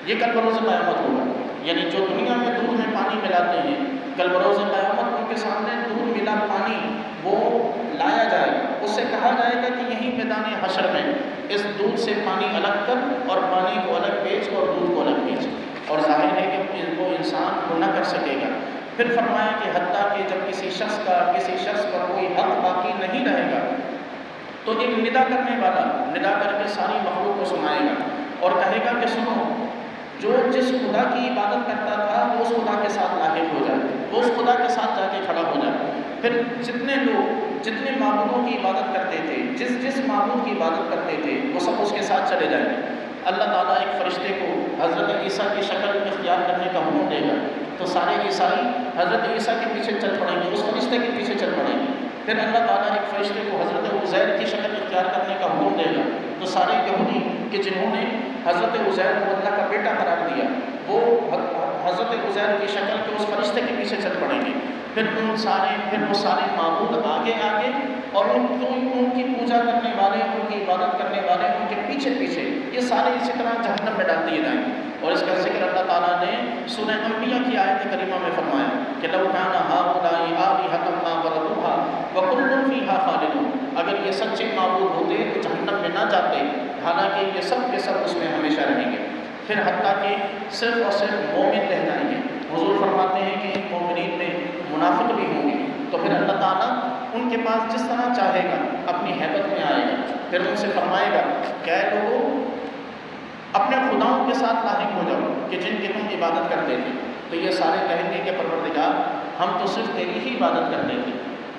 یہ کل بروز قیامت ہوگا، یعنی جو دنیا میں دودھ میں پانی ملاتے ہیں، کل بروز قیامت ان کے سامنے دودھ ملا پانی وہ لایا جائے گا، اس سے کہا جائے گا کہ یہی میدان حشر میں اس دودھ سے پانی الگ کر اور پانی کو الگ بیچ اور دودھ کو الگ بیچ، اور ظاہر ہے کہ وہ انسان وہ نہ کر سکے گا۔ پھر فرمایا کہ حتیٰ کہ جب کسی شخص پر کوئی حق باقی نہیں رہے گا تو ایک ندا کرنے والا ندا کر کے ساری مخلوق کو سنائے گا اور کہے گا کہ سنو، جو جس خدا کی عبادت کرتا تھا وہ اس خدا کے ساتھ لاحق ہو جائے، وہ اس خدا کے ساتھ جا کے کھڑا ہو جائے۔ پھر جتنے لوگ جتنے معبودوں کی عبادت کرتے تھے، جس معبود کی عبادت کرتے تھے، وہ سب اس کے ساتھ چلے جائیں گے۔ اللہ تعالیٰ ایک فرشتے کو حضرت عیسیٰ کی شکل اختیار کرنے کا حکم دے گا، تو سارے عیسائی حضرت عیسیٰ کے پیچھے چل پڑیں گے، اس فرشتے کے پیچھے چل پڑیں گے۔ پھر اللہ تعالیٰ ایک فرشتے کو حضرت عزیر کی شکل اختیار کرنے کا حکم دے گا، تو سارے یہودی کہ جنہوں نے حضرت عزیر کو اللہ کا بیٹا قرار دیا، وہ حضرت عزیر کی شکل کے اس فرشتے کے پیچھے چل پڑیں گے۔ پھر وہ سارے معبود آگے اور ان کی پوجا کرنے والے، ان کی عبادت کرنے والے ان کے پیچھے پیچھے، یہ سارے اسی طرح جہنم میں ڈال دیے جائیں گے۔ اور اس کا ذکر اللہ تعالیٰ نے سورہ انبیاء کی آیت کریمہ میں فرمایا کہ لو کان ہؤلاء آلہۃ ما وردوها وکل فیہا خالدون، اگر یہ سچے معبود ہوتے تو جہنم میں نہ جاتے، حالانکہ یہ سب کے سب اس میں ہمیشہ رہیں گے۔ پھر حتیٰ کہ صرف اور صرف مومن رہ جائیں گے۔ حضور فرماتے ہیں کہ ان مومنین میں منافق بھی ہوں گے، تو پھر اللہ تعالیٰ ان کے پاس جس طرح چاہے گا اپنی ہیبت میں آئے گا، پھر ان سے فرمائے گا کہ اے لوگوں، اپنے خداؤں کے ساتھ لاحق ہو جاؤ کہ جن کی تم عبادت کرتے تھے۔ تو یہ سارے کہیں گے کہ پروردگار، ہم تو صرف تیری ہی عبادت کرتے تھے،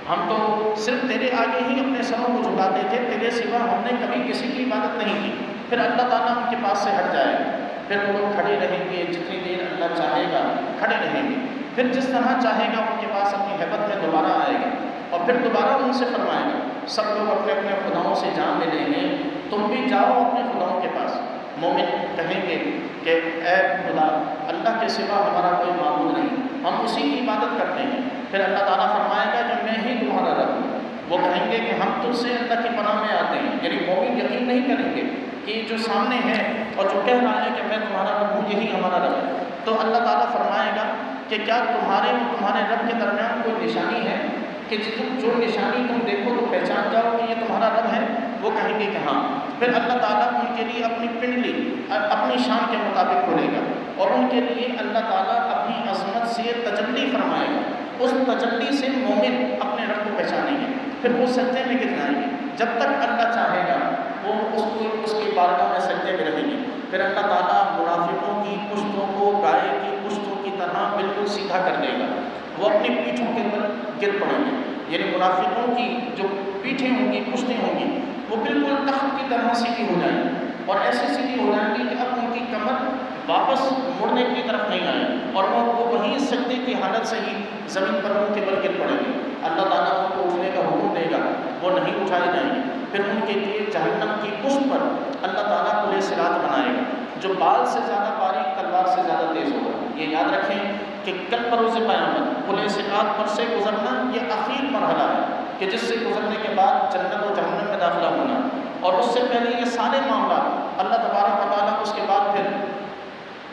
ہم تو صرف تیرے آگے ہی اپنے سروں کو جھکاتے تھے، تیرے سوا ہم نے کبھی کسی کی عبادت نہیں کی۔ پھر اللہ تعالیٰ ان کے پاس سے ہٹ جائے گا، پھر وہ لوگ کھڑے رہیں گے جتنی دیر اللہ چاہے گا کھڑے رہیں گے، پھر جس طرح چاہے گا ان کے پاس اپنی ہیبت میں دوبارہ آئے گا، اور پھر دوبارہ ان سے فرمائے گا سب لوگ اپنے اپنے خداؤں سے جان لے لیں گے، تم بھی جاؤ اپنے خداؤں کے پاس۔ مومن کہیں گے کہ اے خدا، اللہ کے سوا ہمارا کوئی معبود نہیں، ہم اسی کی عبادت کرتے ہیں۔ پھر اللہ تعالیٰ فرمائے گا کہ میں ہی تمہارا رب ہوں۔ وہ کہیں گے کہ ہم تجھ سے اللہ کی پناہ میں آتے ہیں، یعنی مومن یقین نہیں کریں گے کہ جو سامنے ہے اور جو کہہ رہا ہے کہ میں تمہارا رب ہوں، یہی ہمارا رب ہے۔ تو اللہ تعالیٰ فرمائے گا کہ کیا تمہارے اور تمہارے رب کے درمیان کوئی نشانی ہے کہ جو نشانی تم دیکھو تو پہچان جاؤ کہ یہ تمہارا رب ہے؟ وہ کہیں گے کہ ہاں۔ پھر اللہ تعالیٰ ان کے لیے اپنی پنڈلی اپنی شان کے مطابق کھولے گا اور ان کے لیے اللہ تعالیٰ اپنی عظمت سے تجلی فرمائے گا. اس تجلی سے مومن اپنے رب کو پہچانیں گے. پھر وہ سجدے میں گر جائیں گے. جب تک اللہ چاہے گا وہ اس کی بارگاہ میں سجدے میں رہیں گے. پھر اللہ تعالیٰ منافقوں کی پشتوں کو گائے کی پشتوں کی طرح بالکل سیدھا کر دے گا. وہ اپنی پیٹھوں کے بل گر پڑیں گے. یعنی منافقوں کی جو پیٹھیں ہوں گی پشتیں ہوں گی وہ بالکل تخت کی طرح سیدھی ہو جائیں گی اور ایسے سیدھی ہو جائیں گی کہ اب ان کی کمر واپس مڑنے کی طرف نہیں آئے اور وہ وہیں سجدے کی حالت سے ہی زمین پر ان کے بل گر پڑیں گے. اللہ تعالیٰ ان کو اٹھنے کا حکم دے گا, وہ نہیں اٹھائے جائیں گے. پھر ان کے لیے جہنم کی پشت پر اللہ تعالیٰ پل صراط بنائے گا جو بال سے زیادہ باریک تلوار سے زیادہ تیز ہوگا. یہ یاد رکھیں کہ کل بروز قیامت پل صراط پر سے گزرنا یہ آخری مرحلہ ہے کہ جس سے گزرنے کے بعد جنت و جہنم میں داخلہ ہونا, اور اس سے پہلے یہ سارے معاملات اللہ تبارک و تعالیٰ اس کے بعد پھر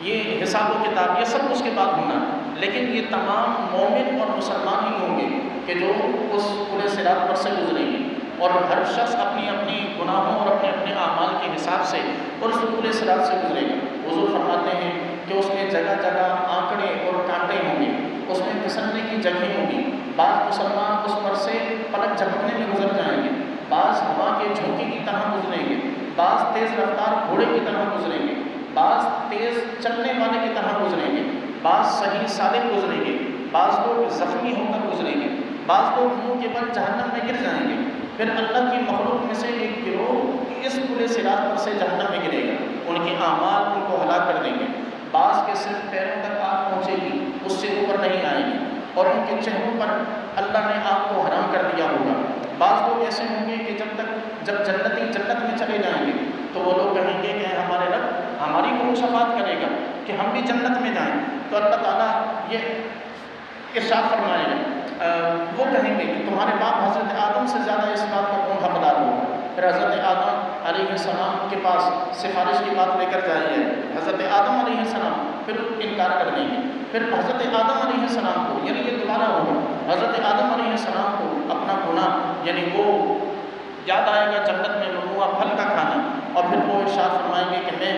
یہ حساب و کتاب یہ سب اس کے بعد ہونا. لیکن یہ تمام مومن اور مسلمان ہی ہوں گے کہ جو اس پل صراط پر سے گزریں گے, اور ہر شخص اپنی اپنی گناہوں اور اپنے اپنے اعمال کے حساب سے اور اس پل صراط سے گزرے گا. حضور فرماتے ہیں کہ اس میں جگہ جگہ آنکڑے اور کانٹے ہوں گے, اس میں پھسلنے کی جگہیں ہوں گی. بعض مسلمان اس پر سے پلک جھپکنے میں گزر جائیں گے, بعض ہوا کے جھونکے کی طرح گزریں گے, بعض تیز رفتار گھوڑے کی طرح گزریں گے, بعض تیز چلنے والے کی طرح گزریں گے, بعض صحیح سالم گزریں گے, بعض لوگ زخمی ہو کر گزریں گے, بعض لوگ منہ کے بل جہنم میں گر جائیں گے. پھر اللہ کی مخلوق میں سے ایک گروہ اس پل صراط پر سے جہنم میں گرے گا, ان کے اعمال ان کو ہلاک کر دیں گے. بعض کے صرف پیروں تک آگ پہنچے گی, اس سے اوپر نہیں آئے گی, اور ان کے چہروں پر اللہ نے آگ کو حرام کر دیا ہوگا. بعض لوگ ایسے ہوں گے کہ جب جنتی جنت میں چلے جائیں گے تو وہ لوگ کہیں گے کہ ہمارے رب ہماری کون شفاعت کرے گا کہ ہم بھی جنت میں جائیں. تو اللہ تعالیٰ یہ ارشاد فرمائے گا, وہ کہیں گے کہ تمہارے باپ حضرت آدم سے زیادہ اس بات کا کون حقدار ہوگا. پھر حضرت آدم علیہ السلام کے پاس سفارش کی بات لے کر جائیے. حضرت آدم علیہ السلام پھر انکار کر دیں گے. پھر حضرت آدم علیہ السلام کو, یعنی یہ دوبارہ ہوگا, حضرت آدم علیہ السلام کو اپنا گناہ یعنی وہ یاد آئے گا جنت میں ممنوع پھل کا کھانا, اور پھر وہ ارشاد فرمائیں گے کہ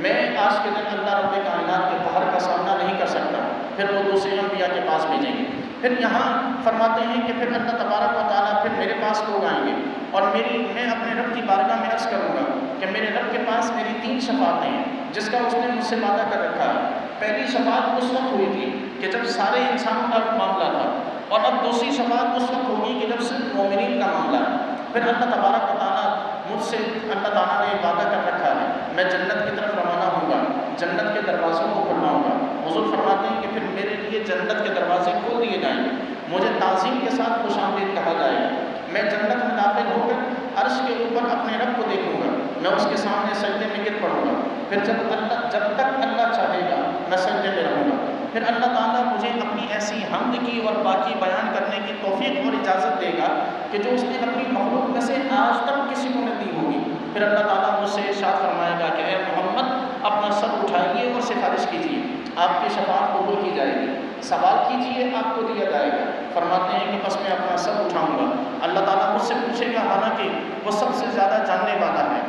میں آج کے دن اللہ رب کائنات کے قہر کا سامنا نہیں کر سکتا. پھر وہ دوسرے انبیاء کے پاس بھیجیں گے. پھر یہاں فرماتے ہیں کہ پھر اللہ تبارک و تعالیٰ پھر میرے پاس لوگ آئیں گے اور میں اپنے رب کی بارگاہ میں عرض کروں گا کہ میرے رب کے پاس میری 3 شفاعتیں ہیں جس کا اس نے مجھ سے وعدہ کر رکھا ہے. پہلی شفاعت اس وقت ہوئی تھی کہ جب سارے انسانوں کا معاملہ تھا, اور اب دوسری شفاعت اس وقت ہوگی کہ جب صرف مومنین کا معاملہ ہے. پھر اللہ تبارک و تعالیٰ مجھ سے اللہ تعالیٰ نے وعدہ کر رکھا ہے میں جنت کی طرف روانہ ہوں گا, جنت کے دروازوں کو کھلواؤں گا. حضور فرماتے ہیں کہ پھر میرے لیے جنت کے دروازے کھول دیے جائیں گے, مجھے تعظیم کے ساتھ خوش آمدید کہا جائے گا. میں جنت میں داخل ہو کر عرش کے اوپر اپنے رب کو دیکھوں گا, میں اس کے سامنے سجدے میں گر پڑوں گا. پھر جب تک اللہ چاہے گا میں سجدے میں رہوں گا. پھر اللہ تعالیٰ مجھے اپنی ایسی حمد کی اور باقی بیان کرنے کی توفیق اور اجازت دے گا کہ جو اس نے اپنی مخلوق میں سے آج تک کسی کو نہ دی ہوگی. پھر اللہ تعالیٰ مجھ سے ارشاد فرمائے گا کہ اے محمد اپنا سر اٹھائیے اور سفارش کیجیے, آپ کی شفاعت قبول کی جائے گی. سوال کیجیے آپ کو دیا جائے گا. فرماتے ہیں کہ بس میں اپنا سر اٹھاؤں گا. اللہ تعالیٰ مجھ سے پوچھے گا, حالانکہ وہ سب سے زیادہ جاننے والا ہے,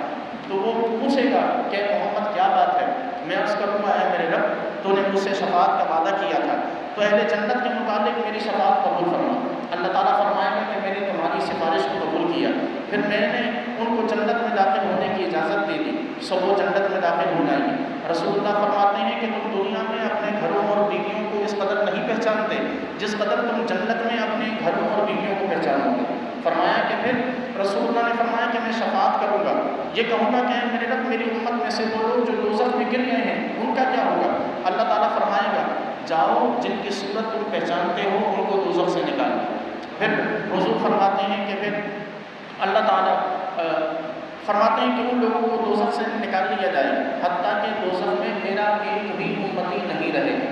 تو وہ پوچھے گا کہ محمد کیا بات ہے. میں عرض کروں گا اے میرے رب تو نے مجھ سے شفاعت کا وعدہ کیا تھا, تو اہل جنت کے متعلق میری شفاعت قبول فرما. اللہ تعالیٰ فرمائے گا کہ میں نے تمہاری سفارش کو قبول کیا. پھر میں نے ان کو جنت میں داخل ہونے کی اجازت دے دی, سب وہ جنت میں داخل ہو جائیں گے. رسول اللہ فرماتے ہیں کہ تم دنیا میں اپنے گھروں اور بیویوں کو اس قدر نہیں پہچانتے جس قدر تم جنت میں اپنے گھروں اور بیویوں کو پہچانو گے. فرمایا کہ پھر رسول اللہ نے فرمایا کہ میں شفاعت کروں گا, یہ کہوں گا کہ میرے رب میری امت میں سے وہ لوگ جو دوزخ میں گر گئے ہیں ان کا کیا ہوگا. اللہ تعالیٰ فرمائے گا جاؤ جن کی صورت تم پہچانتے ہو ان کو دوزخ سے نکالو. پھر حضور فرماتے ہیں کہ پھر اللہ تعالیٰ فرماتے ہیں کہ ان لوگوں کو دوزخ سے نکال لیا جائے حتیٰ کہ دوزخ میں میرا ایک بھی امتی نہیں رہے گا.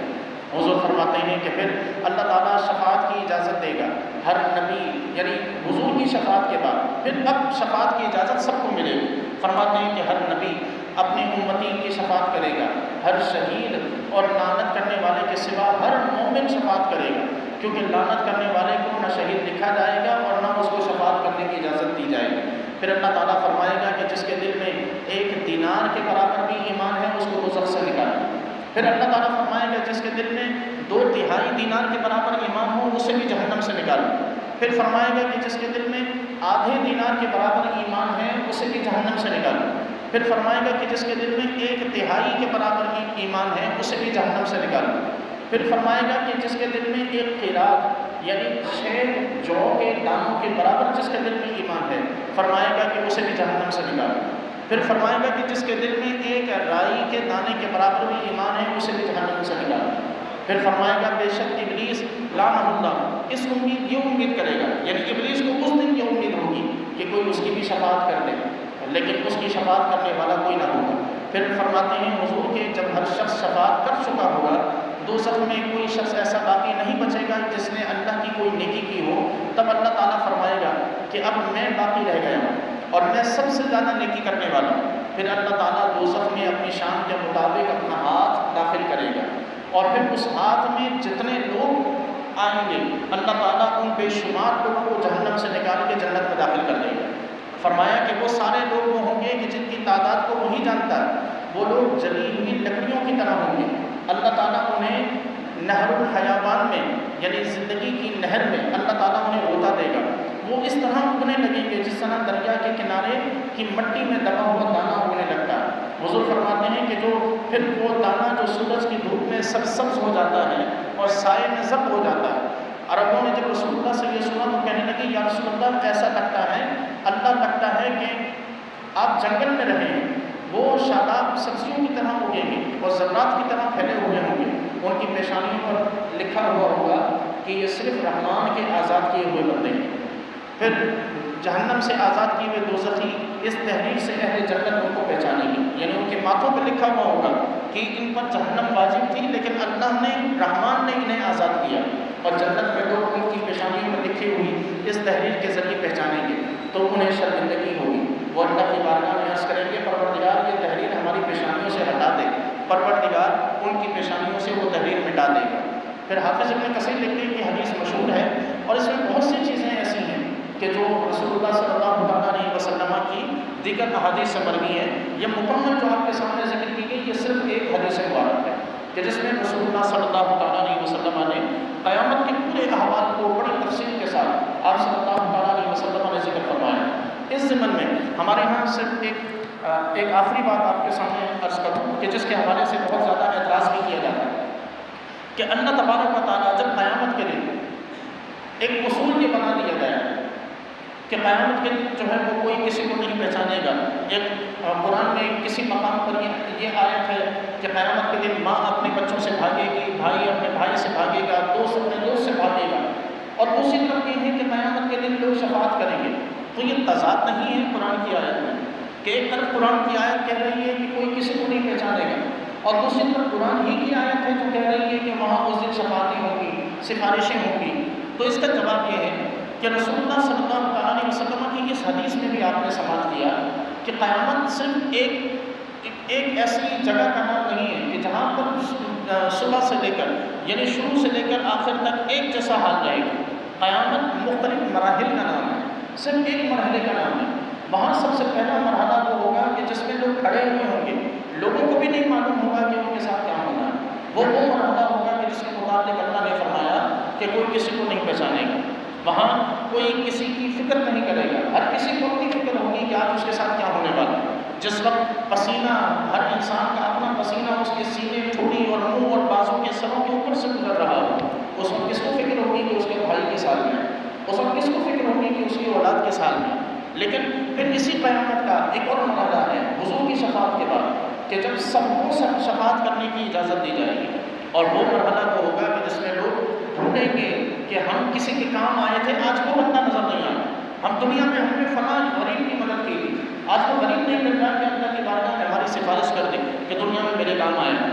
حضور فرماتے ہیں کہ پھر اللہ تعالیٰ شفاعت کی اجازت دے گا ہر نبی, یعنی حضور کی شفاعت کے بعد پھر اب شفاعت کی اجازت سب کو ملے گی. فرماتے ہیں کہ ہر نبی اپنی امتی کی شفاعت کرے گا, ہر شہید اور لعنت کرنے والے کے سوا ہر مومن شفاعت کرے گا, کیونکہ لعنت کرنے والے کو نہ شہید لکھا جائے گا اور نہ اس کو شفاعت کرنے کی اجازت دی جائے گی. پھر اللہ تعالیٰ فرمائے گا کہ جس کے دل میں 1 دینار کے برابر بھی ایمان ہے اس کو دوزخ سے نکالو۔ پھر اللہ تعالیٰ فرمائے گا جس کے دل میں 2/3 دینار کے برابر ایمان ہو اسے بھی جہنم سے نکالو۔ پھر فرمائے گا کہ جس کے دل میں آدھے دینار کے برابر ایمان ہے اسے بھی جہنم سے نکالو۔ پھر فرمائے گا کہ جس کے دل میں 1/3 کے برابر ایمان ہے اسے بھی جہنم سے نکالو۔ پھر فرمائے گا کہ جس کے دل میں 1 قیراط یعنی 6 جو کے دانوں کے برابر جس کے دل میں ایمان ہے فرمائے گا کہ اسے بھی جہنم سے نکالو۔ پھر فرمائے گا کہ جس کے دل میں 1 رائی کے دانے کے برابر بھی ایمان ہے اسے بھی جہنم سے نکالو۔ پھر فرمائے گا بے شک ابلیس لعنہ اللہ اس امید یہ امید کرے گا، یعنی ابلیس کو اس دن یہ امید ہوگی کہ کوئی اس کی بھی شفاعت کر دے، لیکن اس کی شفاعت کرنے والا کوئی نہ ہوگا۔ پھر فرماتے ہیں حضور کہ جب ہر شخص شفاعت کر چکا ہوگا دوزخ میں کوئی شخص ایسا باقی نہیں بچے گا جس نے اللہ کی کوئی نیکی کی ہو، تب اللہ تعالیٰ فرمائے گا کہ اب میں باقی رہ گیا ہوں اور میں سب سے زیادہ نیکی کرنے والا ہوں۔ پھر اللہ تعالیٰ دوزخ میں اپنی شان کے مطابق اپنا ہاتھ داخل کرے گا اور پھر اس ہاتھ میں جتنے لوگ آئیں گے اللہ تعالیٰ ان بے شمار لوگوں کو جہنم سے نکال کے جنت میں داخل کر دے گا۔ فرمایا کہ وہ سارے لوگ وہ ہوں گے کہ جن کی تعداد کو وہی جانتا ہے، وہ لوگ جلی ہوئی لکڑیوں کی طرح ہوں گے۔ اللہ تعالیٰ انہیں نہر الحیوان میں یعنی زندگی کی نہر میں اللہ تعالیٰ انہیں ہوتا دے گا، وہ اس طرح اگنے لگیں گے جس طرح دریا کے کنارے کی مٹی میں دبا ہوا دانہ اگنے لگتا ہے۔ حضور فرماتے ہیں کہ جو پھر وہ دانہ جو سورج کی دھوپ میں سبز ہو جاتا ہے اور سائے میں ضبط ہو جاتا ہے، عربوں نے جب رسول اللہ سے یہ سنا تو کہنے لگے یا رسول اللہ ایسا لگتا ہے اللہ لگتا ہے کہ آپ جنگل میں رہیں، وہ شاداب سبزیوں کی طرح اگیں گے اور ذرات کی طرح پھیلے ہوئے ہوں گے، ان کی پیشانیوں پر لکھا ہوا ہوگا کہ یہ صرف رحمان کے آزاد کیے ہوئے بندے ہیں۔ پھر جہنم سے آزاد کیے ہوئے دوزخی اس تحریر سے اہل جنت ان کو پہچانیں گے، یعنی ان کے ماتھوں پہ لکھا ہوا ہوگا کہ ان پر جہنم واجب تھی لیکن اللہ نے رحمان نے انہیں آزاد کیا، اور جنت میں لوگ ان کی پیشانیوں میں لکھی ہوئی اس تحریر کے ذریعے پہچانیں گے تو انہیں شرمندگی ہوگی۔ وہ اللہ کی بارگاہ میں عرض کریں گے پروردگار یہ تحریر ہماری پیشانیوں سے ہٹا دے، پروردگار ان کی پیشانیوں سے وہ تحریر مٹا دے گا۔ پھر حافظ ابن کثیر لکھتے ہیں کہ حدیث مشہور ہے اور اس میں بہت سی چیزیں ایسی ہیں کہ جو رسول اللہ صلی اللہ علیہ وسلم کی دیگر احادیث سے مروی ہے۔ یہ مکمل جو آپ کے سامنے ذکر کی گئی یہ صرف ایک حدیث مبارک ہے کہ جس میں رسول اللہ صلی اللہ علیہ وسلم نے قیامت کے پورے احوال کو بڑی تفصیل کے ساتھ آپ صلی اللہ علیہ وسلم نے ذکر فرمایا۔ اس ضمن میں ہمارے یہاں صرف ایک آخری بات آپ کے سامنے عرض کروں کہ جس کے حوالے سے بہت زیادہ اعتراض بھی کیا جاتا ہے کہ اللہ تبارک و تعالیٰ جب قیامت کے دن ایک اصول یہ بنا دیا گیا ہے کہ قیامت کے دن جو ہے وہ کوئی کسی کو نہیں پہچانے گا۔ ایک قرآن میں کسی مقام پر یہ آیت ہے کہ قیامت کے دن ماں اپنے بچوں سے بھاگے گی، بھائی اپنے بھائی سے بھاگے گا، دوست اپنے دوست سے بھاگے گا، اور دوسری طرف یہ ہے کہ قیامت کے دن لوگ شفاعت کریں گے۔ تو یہ تضاد نہیں ہے قرآن کی آیت میں کہ ایک طرف قرآن کی آیت کہہ رہی ہے کہ کوئی کسی کو نہیں پہچانے گا اور دوسری طرف قرآن ہی کی آیت ہے جو کہہ رہی ہے کہ وہاں اس دن شفاعتیں ہوں گی، سفارشیں ہوں گی۔ تو اس کا جواب یہ ہے کہ رسول اللہ صلی اللہ علیہ وسلم کی اس حدیث میں بھی آپ نے سماعت کیا کہ قیامت صرف ایک ایسی جگہ کا نام نہیں ہے کہ جہاں پر صبح سے لے کر یعنی شروع سے لے کر آخر تک ایک جیسا حال رہے گا۔ قیامت مختلف مراحل کا نام ہے، صرف ایک مرحلے کا نام ہے۔ وہاں سب سے پہلا مرحلہ وہ ہوگا کہ جس میں لوگ کھڑے ہوئے ہوں گے، لوگوں کو بھی نہیں معلوم ہوگا کہ ان کے ساتھ کیا ہونا ہے۔ وہ مرحلہ ہوگا کہ جس کے متعلق اللہ نے فرمایا کہ کوئی کسی کو نہیں پہچانے گا۔ وہاں کوئی کسی کی فکر نہیں کرے گا، ہر کسی کو اپنی فکر ہوگی کہ آج اس کے ساتھ کیا ہونے والا ہے۔ جس وقت پسینہ ہر انسان کا اپنا پسینہ اس کے سینے، ٹھوڑی اور منہ اور بازو کے سروں کے اوپر سے گزر رہا ہو، اس وقت کس کو فکر ہوگی کہ اس کے بھائی کے سال میں، اس وقت کس کو فکر ہوگی کہ اس کی اولاد کے سال میں۔ لیکن پھر اسی قیامت کا ایک اور مرحلہ ہے حضور کی شفاعت کے بعد کہ جب سب کو شفاعت کرنے کی اجازت دی جائے گی، اور وہ مرحلہ وہ ہوگا کہ جس میں لوگ ڈھونڈیں گے کہ ہم کسی کے کام آئے تھے، آج وہ بندہ نظر نہیں آیا، ہم دنیا میں ہم نے فلاں غریب کی مدد کی تھی، آج وہ غریب نہیں مل رہا کہ اللہ کی بارگاہ میں ہماری سفارش کر دے کہ دنیا میں میرے کام آیا،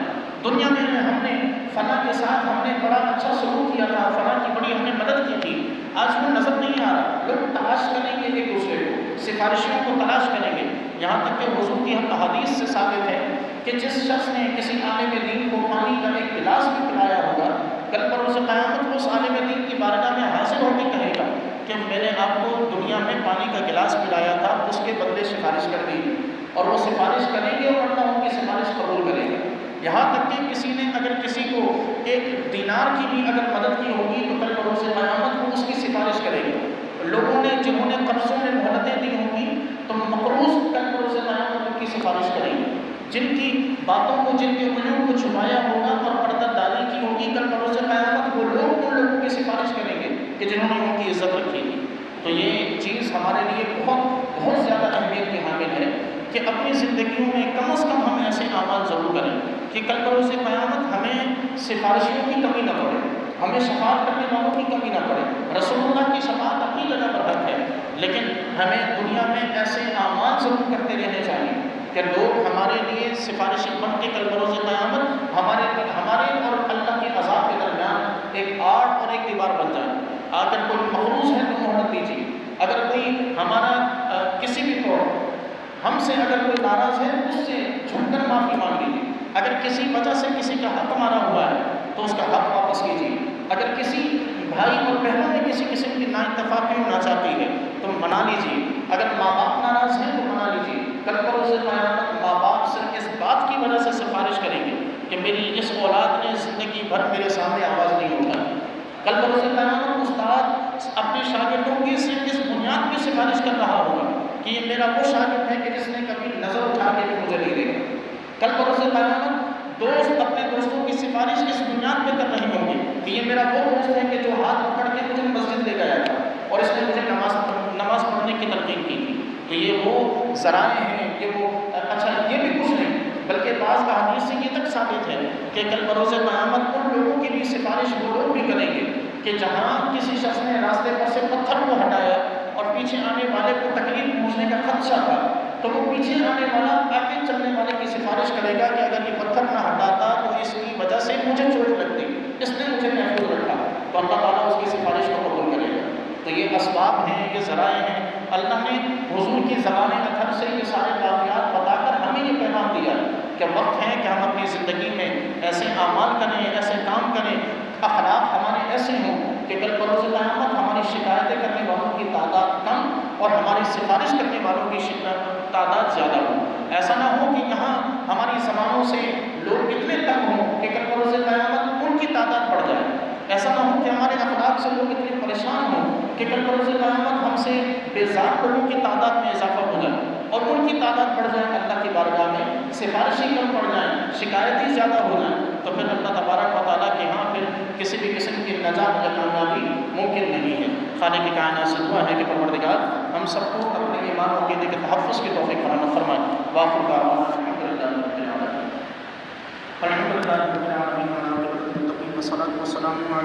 دنیا میں ہم نے فلاں کے ساتھ ہم نے بڑا اچھا سلوک کیا تھا، فلاں کی بڑی ہم نے مدد کی تھی، آج وہ نظر نہیں آ رہا۔ لوگ تلاش کریں گے ایک دوسرے کو، سفارشیوں کو تلاش کریں گے، یہاں تک کہ حضور کی ہم احادیث سے ثابت ہے کہ جس شخص نے کسی عالم دین کو پانی کا ایک گلاس بھی پلایا ہوگا، کل پر اسے قیامت کو اس عالم دین کی بارگاہ میں حاضر ہو کے کہے گا کہ میں نے آپ کو دنیا میں پانی کا گلاس پلایا تھا اس کے بدلے سفارش کر دی، اور وہ سفارش کریں گے اور اللہ ان کی سفارش قبول کرے گا۔ یہاں تک کہ کسی نے اگر کسی کو ایک دینار کی بھی اگر مدد کی ہوگی تو کل بروز قیامت وہ اس کی سفارش کرے گا۔ لوگوں نے جنہوں نے قرضوں میں مہلتیں دی ہوں گی تو مقروض کل بروز قیامت ان کی سفارش کریں گے۔ جن کی باتوں کو، جن کے عیوب کو چھپایا ہوگا اور پردہ داری کی ہوگی، کل بروز قیامت وہ لوگ ان لوگوں کی سفارش کریں گے کہ جنہوں نے ان کی عزت رکھی تھی۔ تو یہ چیز ہمارے لیے بہت زیادہ اہمیت کی حامل ہے کہ اپنی زندگیوں میں کم از کم ہم ایسے اعمال ضرور کریں کہ کل بروز قیامت ہمیں سفارشیوں کی کمی نہ پڑے، ہمیں شفاعت کرنے والوں کی کمی نہ پڑے۔ رسول اللہ کی شفاعت اپنی جگہ پر حق ہے، لیکن ہمیں دنیا میں ایسے اعمال ضرور کرتے رہنے چاہیے کہ لوگ ہمارے لیے سفارشی بن کے کل بروز قیامت ہمارے اور اللہ کے عذاب کے درمیان ایک آڑ اور ایک دیوار بن جائے۔ اگر کوئی مخلوص ہے تو مہلت دیجیے، اگر کوئی ہمارا کسی بھی طور ہم سے اگر کوئی ناراض ہے اس سے جھک کر معافی مانگ لیجیے، اگر کسی وجہ سے کسی کا حق مارا ہوا ہے تو اس کا حق واپس کیجیے، اگر کسی بھائی اور بہنوں میں کسی قسم کی نااتفاقی ہونا چاہتی ہے تو منا لیجیے، اگر ماں باپ ناراض ہیں تو منا لیجیے۔ کل بروز قیامت ماں باپ صرف اس بات کی وجہ سے سفارش کریں گے کہ میری اس اولاد نے زندگی بھر میرے سامنے آواز نہیں اٹھائی۔ کل بروز قیامت استاد اپنے شاگردوں کی صرف اس بنیاد کی سفارش کر رہا ہوگا کہ یہ میرا وہ شاگرد ہے کہ جس نے کبھی نظر اٹھا کے بھی مجھے نہیں دیکھا۔ کل بروز قیامت دوست اپنے دوستوں کی سفارش اس بنیاد پہ کر رہے ہوں گے کہ یہ میرا وہ دوست ہے کہ جو ہاتھ پکڑ کے مجھے مسجد لے گیا تھا اور اس نے مجھے نماز پڑھنے کی تلقین کی تھی۔ تو یہ وہ ذرائع ہیں، یہ وہ اچھا یہ بھی کچھ نہیں بلکہ بعض احادیث سے یہ تک ثابت ہے کہ کل بروز قیامت ان لوگوں کی بھی سفارش وہ لوگ بھی کریں گے کہ جہاں کسی شخص نے راستے پر سے پتھر کو ہٹایا اور پیچھے آنے والے کو تکلیف پہنچنے کا خدشہ تھا تو وہ پیچھے آنے والا آگے چلنے والے کی سفارش کرے گا کہ اگر یہ پتھر نہ ہٹاتا تو اس کی وجہ سے مجھے چوٹ لگتی، اس نے مجھے محفوظ رکھا، تو اللہ تعالیٰ اس کی سفارش کو قبول کرے گا۔ تو یہ اسباب ہیں، یہ ذرائع ہیں۔ اللہ نے حضور کی زبان اطہر سے یہ سارے واقعات بتا کر ہمیں یہ پیغام دیا کہ وقت ہے کہ ہم اپنی زندگی میں ایسے اعمال کریں، ایسے کام کریں، اخلاق ہمارے ایسے ہوں کہ کل بروز قیامت ہماری شکایتیں کرنے والوں کی تعداد کم اور ہماری سفارش کرنے والوں کی تعداد زیادہ ہو۔ ایسا نہ ہو کہ یہاں ہماری زبانوں سے لوگ اتنے تنگ ہوں کہ کل بروز قیامت ان کی تعداد بڑھ جائے۔ ایسا نہ ہو کہ ہمارے اخلاق سے لوگ اتنے پریشان ہوں کہ کل بروز قیامت ہم سے بیزار لوگوں کی تعداد میں اضافہ ہو جائے اور ان کی تعداد بڑھ جائے، اللہ کی بارگاہ میں سفارشی کم پڑ جائیں، شکایتی زیادہ ہو جائیں، تو پھر اللہ تبارک و تعالیٰ کے ہاں پھر کسی بھی قسم کی نجات یا کامیابی ممکن نہیں ہے۔ خالق کائنات سے دعا ہے کہ پروردگار ہم سب کو اپنے ایمان و عقیدے کے تحفظ کی توفیق فراہم فرمائے۔ وآخر دعوانا الحمدللہ رب العالمین۔ الحمدللہ رب العالمین والصلاة والسلام علی